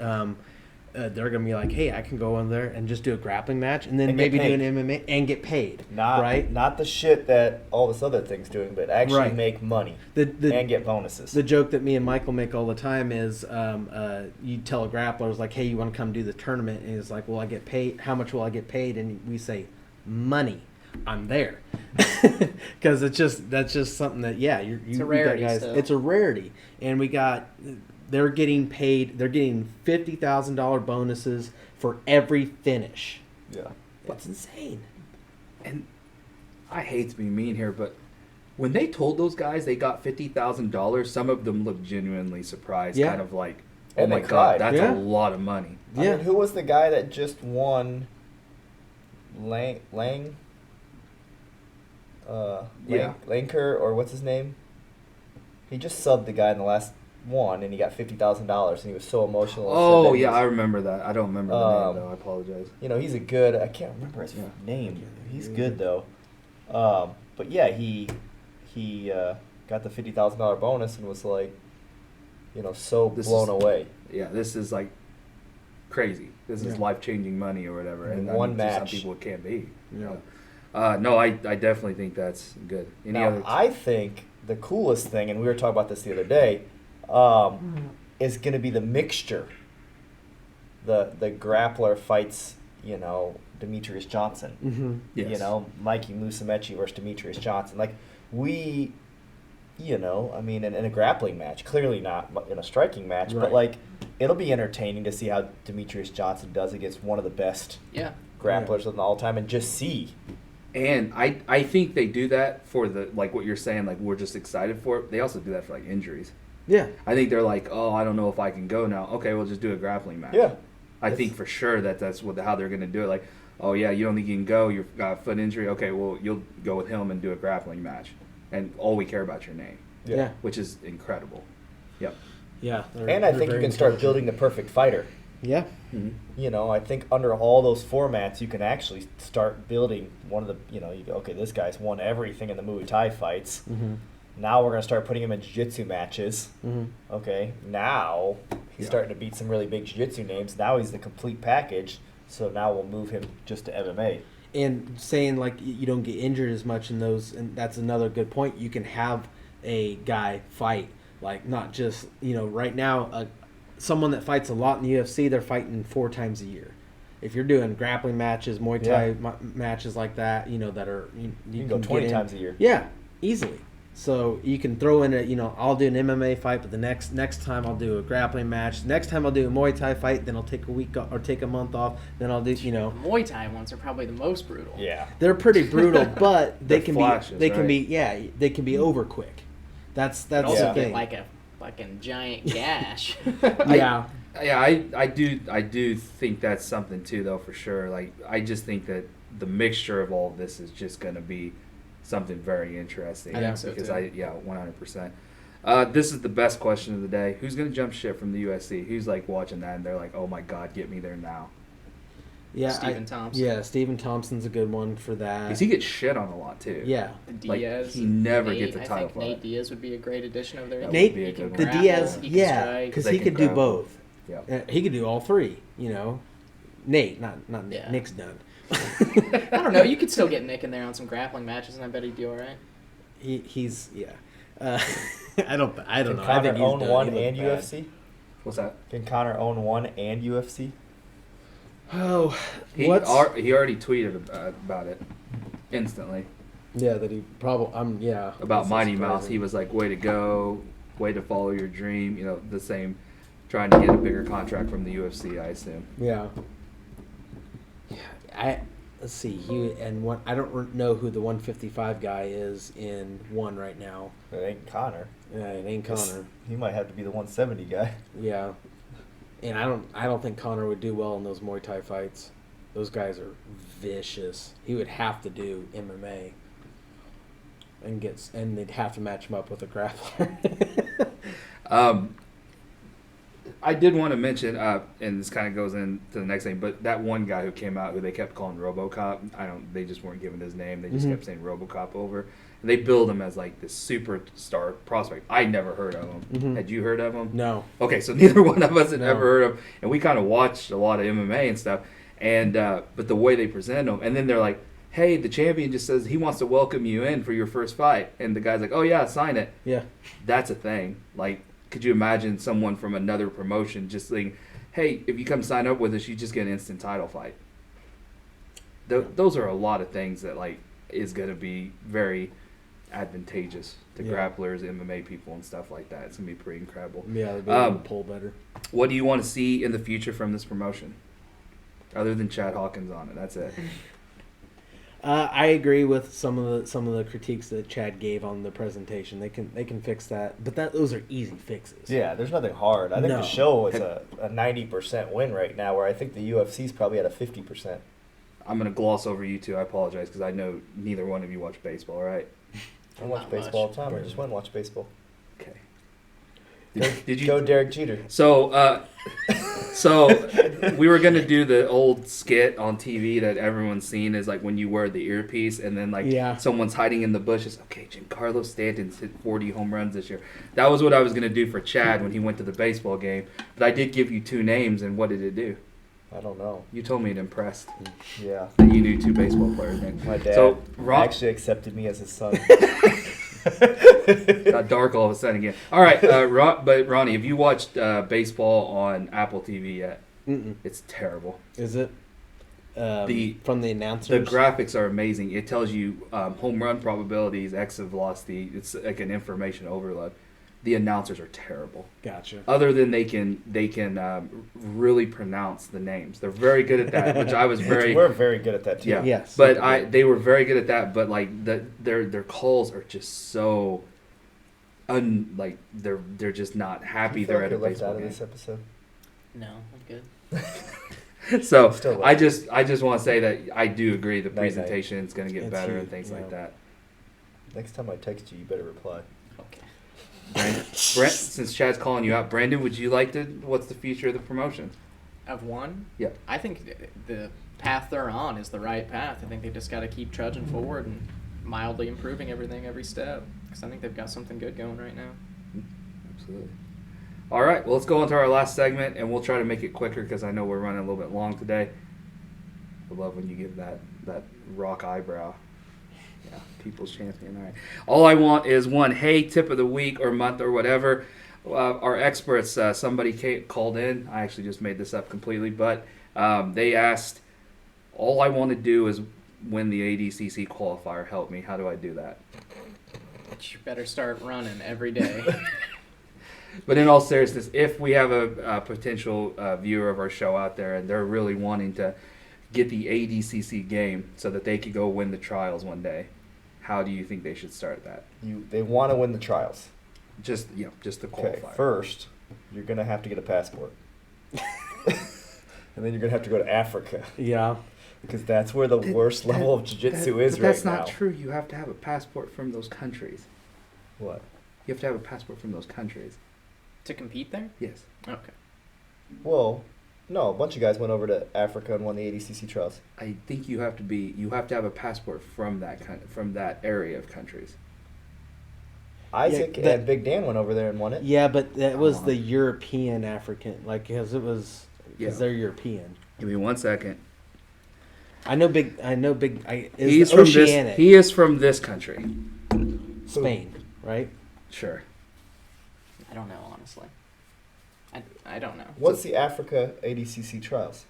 they're going to be like, hey, I can go in there and just do a grappling match and then And get maybe do an paid. MMA and get paid. Not right? Not the shit that all this other thing's doing, but actually Right. make money The and get bonuses. The joke that me and Michael make all the time is you tell a grappler, like, hey, you want to come do the tournament? And he's like, well, I get paid. How much will I get paid? And we say, money. I'm there. Because that's just something that, yeah, It's a rarity still. It's a rarity. And they're getting paid, they're getting $50,000 bonuses for every finish. Yeah. That's insane. And I hate to be mean here, but when they told those guys they got $50,000, some of them looked genuinely surprised, Yeah. kind of like, oh And my they god, cried. that's Yeah. a lot of money. I Yeah. mean, who was the guy that just won? Yeah. Lanker, or what's his name? He just subbed the guy in the last one, and he got $50,000, and he was so emotional. and said Oh that yeah, I he's- remember that. I don't remember the name though. I apologize. he's a good. I can't remember his name. He's good though. But yeah, he got the $50,000 bonus and was like, so This blown is- away. Yeah, this is like crazy. This is Yeah. life-changing money or whatever. In And one to match. some people it can't be. Yeah. No, I definitely think that's good. Any Now, other? I think the coolest thing, and we were talking about this the other day, is going to be the mixture. The grappler fights, Demetrius Johnson. Mm-hmm. Yes. Mikey Musumeci versus Demetrius Johnson. Like, we, in a grappling match, clearly not in a striking match, but Right. like, it'll be entertaining to see how Demetrius Johnson does against one of the best Yeah. grapplers of all time and just see. And I think they do that for the, like what you're saying, like we're just excited for it. They also do that for like injuries. Yeah. I think they're like, oh, I don't know if I can go now. Okay, we'll just do a grappling match. Yeah. I think for sure that's how they're going to do it. Like, oh yeah, you don't think you can go? You've got a foot injury. Okay, well you'll go with him and do a grappling match, and all we care about your name, Yeah. which is incredible. Yep. Yeah. And I think you can start building the perfect fighter. Yeah. I think under all those formats, you can actually start building one of the, you go, okay, this guy's won everything in the Muay Thai fights. Mm-hmm. Now we're going to start putting him in jiu-jitsu matches. Mm-hmm. Okay, now he's starting to beat some really big jiu-jitsu names. Now he's the complete package. So now we'll move him just to MMA. And saying like you don't get injured as much in those, and that's another good point. You can have a guy fight, like not just right now someone that fights a lot in the UFC, they're fighting 4 times a year. If you're doing grappling matches, Muay Thai matches like that, that are you can go 20 times a year. Yeah, easily. So you can throw in I'll do an MMA fight, but the next time I'll do a grappling match. Next time I'll do a Muay Thai fight. Then I'll take a week or take a month off. Then I'll do Muay Thai ones are probably the most brutal. Yeah, they're pretty brutal, but they They're can flashes, be right? they can be over quick. That's But also the get thing. like a fucking giant gash. Yeah. I do think that's something too, though, for sure. Like, I just think that the mixture of all of this is just going to be something very interesting. I think so, because too. 100%. This is the best question of the day. Who's going to jump ship from the USC? Who's like watching that and they're like, oh my God, get me there now? Yeah, Stephen Thompson. Yeah, Stephen Thompson's a good one for that. Because he gets shit on a lot too. Yeah. Like, Diaz. he never Nate, gets a I title think Nate fight. Diaz would be a great addition over there. That Nate, would be a He can good the one. grapple, Diaz, he can yeah, strike. because They he can could do grapple. both. Yeah. He could do all 3. Nate, not Nick. Yeah. Nick's done. I don't know. You could still get Nick in there on some grappling matches, and I bet he'd do all right. He's yeah. I don't know. I Can think Connor he's own done. one He looked and bad. UFC? What's that? Can Connor own one and UFC? Oh, He already tweeted about it instantly. Yeah, that he probably. Yeah. About That's Mighty surprising. Mouse. He was like, way to go, way to follow your dream. The same, trying to get a bigger contract from the UFC, I assume. Yeah. Yeah. Let's see. I don't know who the 155 guy is in one right now. It ain't Connor. Yeah, it ain't Connor. He might have to be the 170 guy. Yeah. And I don't think Connor would do well in those Muay Thai fights. Those guys are vicious. He would have to do MMA. And they'd have to match him up with a grappler. I did want to mention, and this kind of goes into the next thing, but that one guy who came out who they kept calling RoboCop, they just weren't giving his name. They just kept saying RoboCop over. And they billed him as like this superstar prospect. I never heard of him. Had you heard of him? No. Okay, so neither one of us had No. ever heard of him. And we kind of watched a lot of MMA and stuff. And but the way they present him, and then they're like, hey, the champion just says he wants to welcome you in for your first fight. And the guy's like, oh yeah, sign it. Yeah. That's a thing. Like, could you imagine someone from another promotion just saying, hey, if you come sign up with us, you just get an instant title fight? Those are a lot of things that, like, is going to be very advantageous to Yeah. grapplers, MMA people, and stuff like that. It's going to be pretty incredible. Yeah, they'd be able to pull better. What do you want to see in the future from this promotion? Other than Chad Hawkins on it. That's it. I agree with some of the critiques that Chad gave on the presentation. They can fix that, but those are easy fixes. Yeah, there's nothing hard. I think No. the show is a 90% win right now, where I think the UFC's probably at a 50%. I'm going to gloss over you two. I apologize because I know neither one of you watch baseball, right? I watch Not baseball all much. the time. I just went and watched baseball. Okay. Did you go Derek Jeter? So we were gonna do the old skit on TV that everyone's seen, is like when you wear the earpiece and then like Yeah. someone's hiding in the bushes. Okay, Giancarlo Stanton's hit 40 home runs this year. That was what I was gonna do for Chad when he went to the baseball game. But I did give you 2 names, and what did it do? I don't know. You told me it impressed Yeah. that you knew 2 baseball players' names. My dad So Ron actually accepted me as his son. got dark all of a sudden again. All right, but Ronnie, have you watched baseball on Apple TV yet? Mm-mm. It's terrible. Is it? From the The announcers. graphics are amazing. It tells you home run probabilities, exit velocity. It's like an information overload. The announcers are terrible. Gotcha. Other than they can really pronounce the names. They're very good at that, which I was very We're very good at that too. yeah. Yes. But they were very good at that. But like their calls are just so they're just not happy. I feel They're like at a you're left baseball out of game. this episode. No, I'm good. So Still love I it. just want to say that I do agree the Night, night. presentation is going to get It's better huge, and things like yeah. that. Next time I text you, you better reply. Okay. Brent, since Chad's calling you out, Brandon, would you like to? What's the future of the promotion? Of one? Yeah. I think the path they're on is the right path. I think they just got to keep trudging forward and mildly improving everything every step. Because I think they've got something good going right now. Absolutely. All right, well, let's go on to our last segment, and we'll try to make it quicker because I know we're running a little bit long today. I love when you give that rock eyebrow. Yeah, people's champion. All right. All I want is one, hey, tip of the week or month or whatever. Our experts, somebody called in. I actually just made this up completely, but they asked, all I want to do is win the ADCC qualifier. Help me. How do I do that? You better start running every day. But in all seriousness, if we have a potential viewer of our show out there and they're really wanting to get the ADCC game so that they could go win the trials one day, how do you think they should start that? They want to win the trials. Just the Okay, qualifier. first, you're going to have to get a passport. And then you're going to have to go to Africa. Yeah. Because that's where the worst level of jiu-jitsu is right now. That's not true. You have to have a passport from those countries. What? You have to have a passport from those countries. To compete there? Yes. Okay. Well, no, a bunch of guys went over to Africa and won the ADCC trials. I think you have to have a passport from that area of countries. Isaac and Big Dan went over there and won it. Yeah, but that was the European African, like, because they're European. Give me 1 second. I know big. He's from Oceanic. He is from this country. Spain, right? Sure. I don't know, honestly. I don't know. What's the Africa ADCC trials?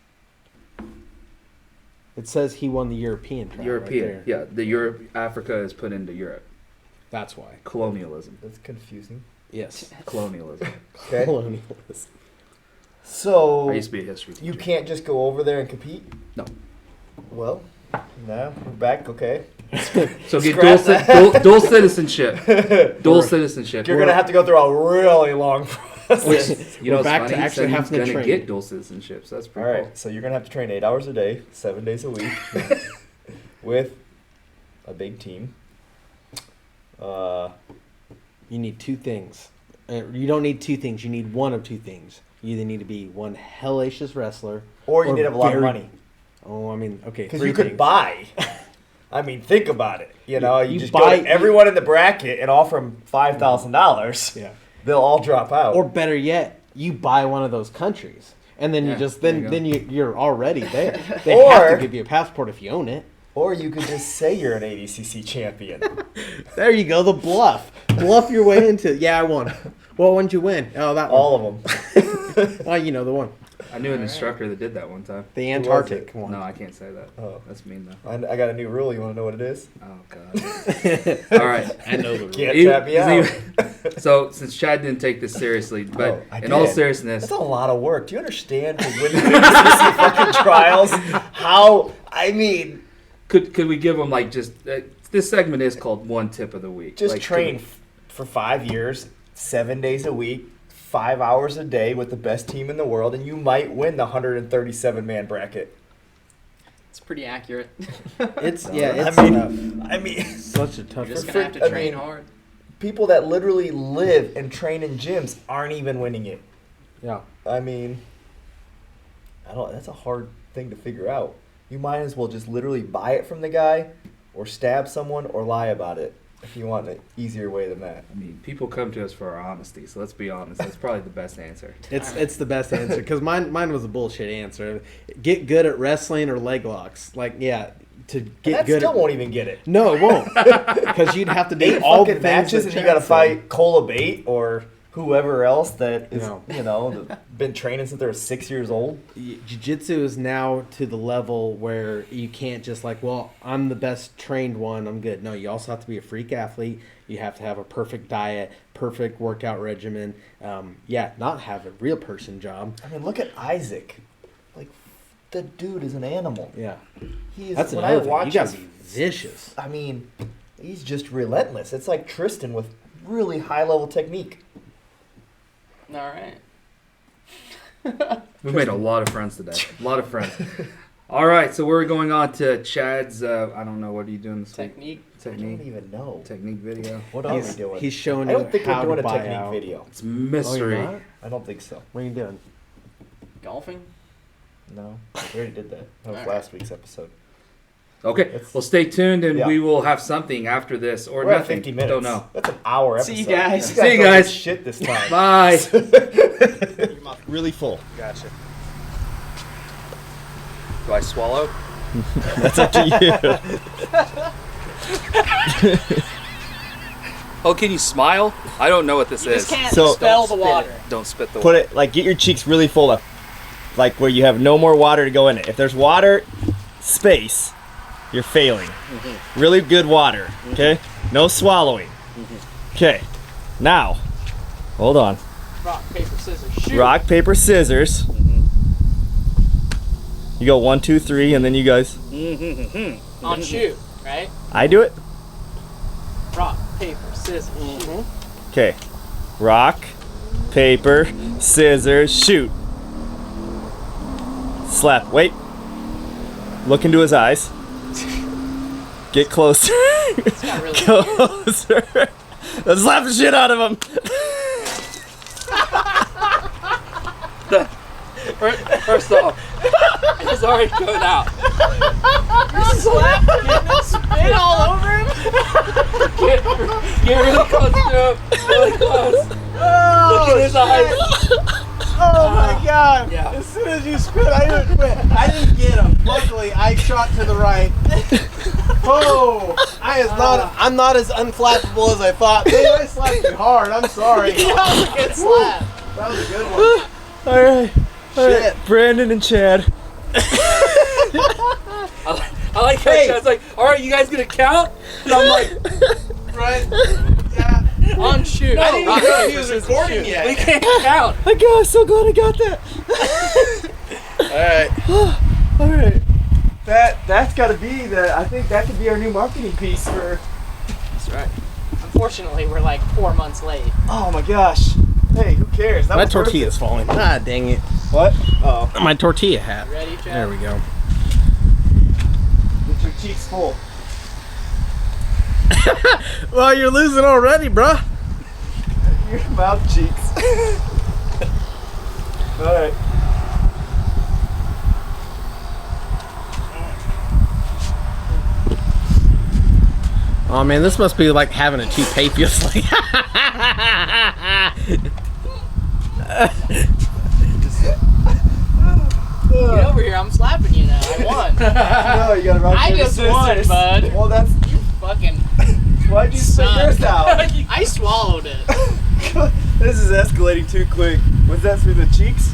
It says he won the European trial. European. Right there. Yeah, Africa is put into Europe. That's why. Colonialism. That's confusing. Yes. Colonialism. Okay. Colonialism. So I used to be a history teacher. you can't just go over there and compete? No. Well, no, we're back. Okay. So get Scrap that. dual citizenship. Dual citizenship. You're gonna have to go through a really long process. You know, We're back it's to funny, actually he said having to he's gonna train. get dual citizenship. So that's All pretty right, so you're gonna have to train 8 hours a day, 7 days a week, with a big team. You need two things. You don't need two things. You need one of two things. You either need to be one hellacious wrestler, Or you need to have a lot of money. Oh, I mean, okay, Because three you could things. buy. I mean, think about it. You know, you just buy- go to everyone in the bracket and offer them $5,000. Yeah. They'll all drop out. Or better yet, you buy one of those countries, and then Yeah, you just there you then go. you're already there. They Or- have to give you a passport if you own it. Or you could just say you're an ADCC champion. There you go, the bluff. Bluff your way into it. Yeah, I won. What one did you win? Oh, that one. All of them. Oh, you know the one. I knew an instructor that did that one time. The was Antarctic it? one. No, I can't say that. Oh. That's mean though. I got a new rule. You want to know what it is? Oh god. All right. I know the rule. Can't You- tap me out. So since Chad didn't take this seriously, but Oh, I in all did. seriousness, That's a lot of work. Do you understand to win the ADCC fucking trials? How? I mean, could we give them like just this segment is called one tip of the week. just Like, train for 5 years, 7 days a week, 5 hours a day with the best team in the world, and you might win the 137-man bracket. It's pretty accurate. It's I it's mean, such a tough. You're just For gonna have to I train mean- hard. people that literally live and train in gyms aren't even winning it. Yeah. I mean, that's a hard thing to figure out. You might as well just literally buy it from the guy or stab someone or lie about it if you want an easier way than that. I mean, people come to us for our honesty, so let's be honest. That's probably the best answer. It's the best answer because mine was a bullshit answer. Get good at wrestling or leg locks. Like, yeah, to get That good still at won't even get it. No, it won't. Because you'd have to do 8 all the fucking things matches that and you Chad got to said. fight Cola Bate or whoever else that is, No. been training since they were 6 years old. Jiu-Jitsu is now to the level where you can't just like, well, I'm the best trained one, I'm good. No, you also have to be a freak athlete. You have to have a perfect diet, perfect workout regimen. Not have a real person job. I mean, look at Isaac. Like, the dude is an animal. Yeah, He is. that's when I another thing. watch You gotta his- be vicious. I mean, he's just relentless. It's like Tristan with really high level technique. All right. We've made a lot of friends today. A lot of friends. All right, so we're going on to Chad's. I don't know, what are you doing this Technique. I don't Technique. even know. Technique video. What are we doing? He's showing I you don't think how we're to doing a buy technique out. video. It's Oh, you're mystery. not? I don't think so. What are you doing? Golfing. No, we already did that. That was Alright. last week's episode. Okay, It's- well, stay tuned, and Yeah. we will have something after this, or We're at nothing. 50 minutes. Don't know. That's an hour episode. See you guys. These See you don't guys. get shit this time. Bye. Really full. Gotcha. Do I swallow? That's up to you. Oh, can you smile? I don't know what this You is. just can't So- expel the Don't spit water. Don't spit the Put water. it like get your cheeks really full of, like where you have no more water to go in it. If there's water space, you're failing. Really good water. Okay. No swallowing. Okay. Now, hold on. Rock, paper, scissors, shoot. Rock, paper, scissors. You go 1, 2, 3, and then you guys. On shoot, right? I do it. Rock, paper, scissors, shoot. Okay. Rock, paper, scissors, shoot. Slap. Wait. Look into his eyes. Get closer. It's got really Closer. Let's slap the shit out of him. First off, it's already going out. slap him and spit all over him. Get really close to him. Really close. Look at his eyes. Oh my god! Yeah. As soon as you spit, I didn't get him. Luckily, I shot to the right. Oh, I'm not as unflappable as I thought. Maybe I slapped you hard. I'm sorry. That was a good slap. That was a good one. All right. Shit. Brandon and Chad. I like how Chad's like, all right, you guys gonna count? And I'm like, Right? Yeah. On shoot. I didn't even know he was Scissors, recording shoot. yet. we can't count. I'm so glad I got that. All right. All right. That's got to be I think that could be our new marketing piece for. That's right. Unfortunately, we're like 4 months late. Oh my gosh. Hey, who cares? That My was worth tortilla's falling. Ah, dang it. it. What? Oh. My tortilla hat. You ready, Chad? There we go. Get your cheeks full. Well, you're losing already, bruh. Your mouth cheeks. All right. Oh man, this must be like having a toupee feels like. Get over here. I'm slapping you now. I won. No, you gotta rock I paper, just scissors. won, bud. Well, that's. You fucking Why'd you spit son. yours out? I swallowed it. This is escalating too quick. Was that through the cheeks?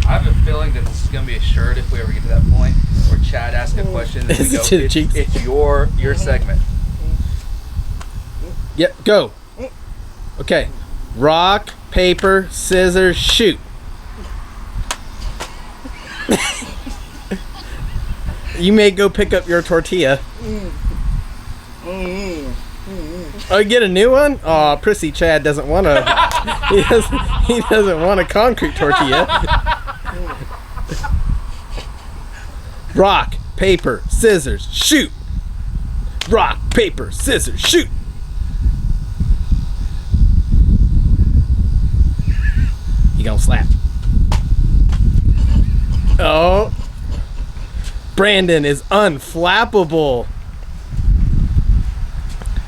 I have a feeling that this is gonna be a shirt if we ever get to that point where Chad asks a question and Is we it go, to the cheeks? it's your segment. Yep, go. Okay. Rock, paper, scissors, shoot. You may go pick up your tortilla. Oh, you get a new one? Oh, prissy Chad doesn't want a. He doesn't want a concrete tortilla. Rock, paper, scissors, shoot. Rock, paper, scissors, shoot. You gonna slap? Oh, Brandon is unflappable.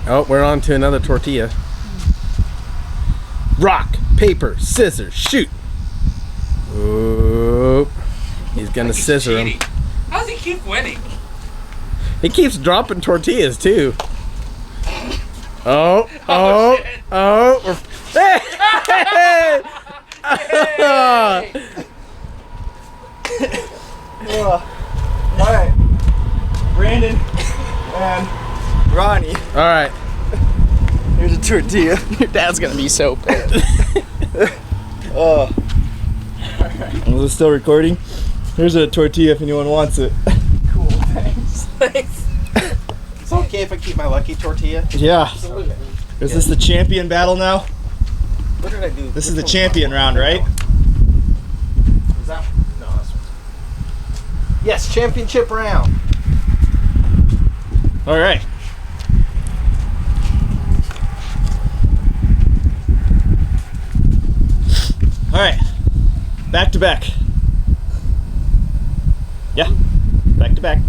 Oh, we're on to another tortilla. Rock, paper, scissors, shoot. Oop. He's gonna scissor him. Cheating. How does he keep winning? He keeps dropping tortillas too. Oh, Oh, oh, shit. oh. Hey! All right. Brandon and Ronnie. All right. Here's a tortilla. Your dad's gonna be so pissed. Oh. Is it still recording? Here's a tortilla if anyone wants it. Cool, thanks. Thanks. It's okay if I keep my lucky tortilla. Yeah. Absolutely. Is this the champion battle now? What did I do? This is the champion round, right? Is that? No, that's one. Yes, championship round. All right. All right. Back to back. Yeah. Back to back.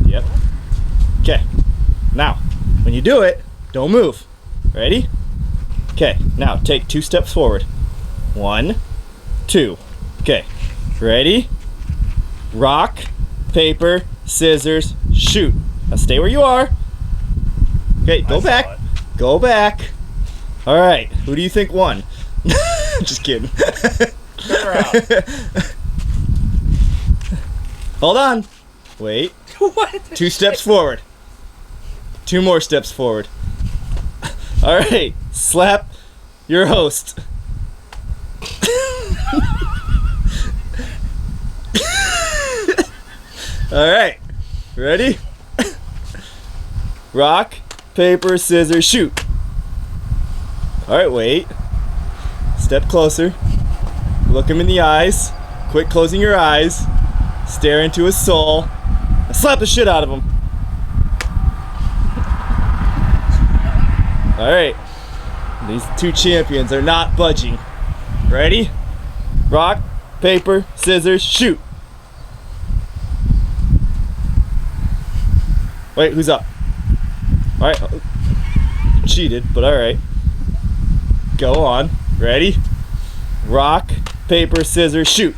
Yep. Okay. Now, when you do it, don't move. Ready? Okay. Now take 2 steps forward. 1, 2. Okay. Ready? Rock, paper, scissors, shoot. Now stay where you are. Okay, go back. Go back. All right. Who do you think won? Just kidding. Her out. Hold on. Wait. What? 2 steps forward. 2 more steps forward. All right. Slap your host. All right. Ready? Rock, paper, scissors, shoot. All right, wait. Step closer. Look him in the eyes. Quit closing your eyes. Stare into his soul. And slap the shit out of him. All right. These 2 champions are not budging. Ready? Rock, paper, scissors, shoot. Wait, who's up? All right. You cheated, but all right. Go on. Ready? Rock, paper, scissors, shoot.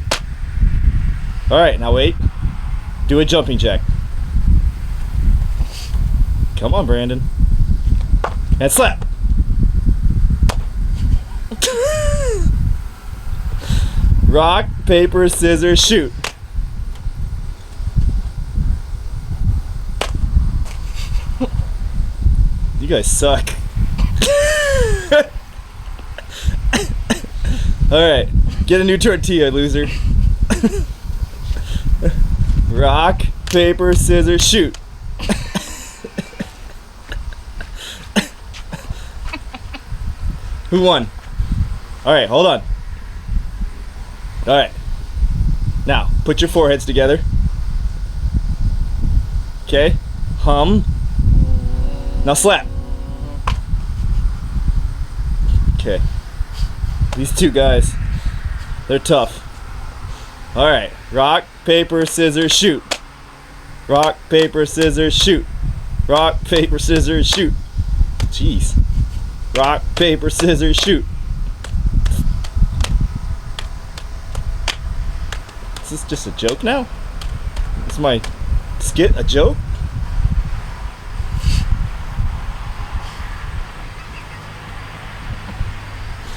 All right, now wait. Do a jumping jack. Come on, Brandon. And slap. Rock, paper, scissors, shoot. You guys suck. Alright, get a new tortilla, loser. Rock, paper, scissors, shoot. Who won? Alright, hold on. Alright. Now, put your foreheads together. Okay. Hum. Now slap. Okay. These 2 guys, they're tough. Alright. Rock, paper, scissors, shoot. Rock, paper, scissors, shoot. Rock, paper, scissors, shoot. Jeez. Rock, paper, scissors, shoot. Is this just a joke now? Is my skit a joke?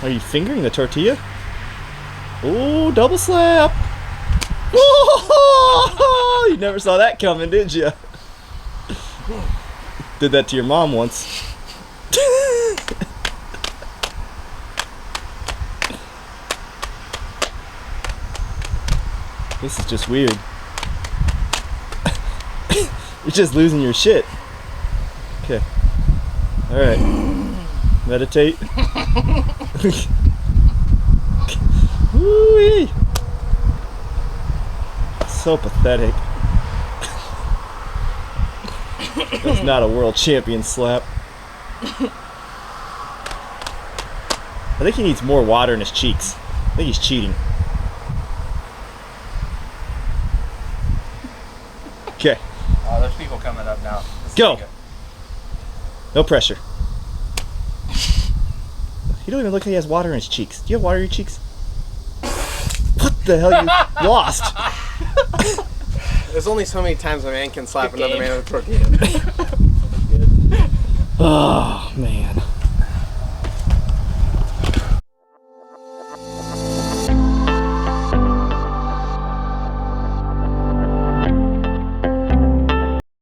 Are you fingering the tortilla? Oh, double slap! Oh, you never saw that coming, did you? Did that to your mom once. This is just weird. You're just losing your shit. Okay. Alright. Meditate. Woo-wee. So pathetic. That's not a world champion slap. I think he needs more water in his cheeks. I think he's cheating. Okay. Oh, there's people coming up now. Go. No pressure. You don't even look like he has water in his cheeks. Do you have water in your cheeks? What the hell? You lost. There's only so many times a man can slap another man with a tortilla. Oh, man.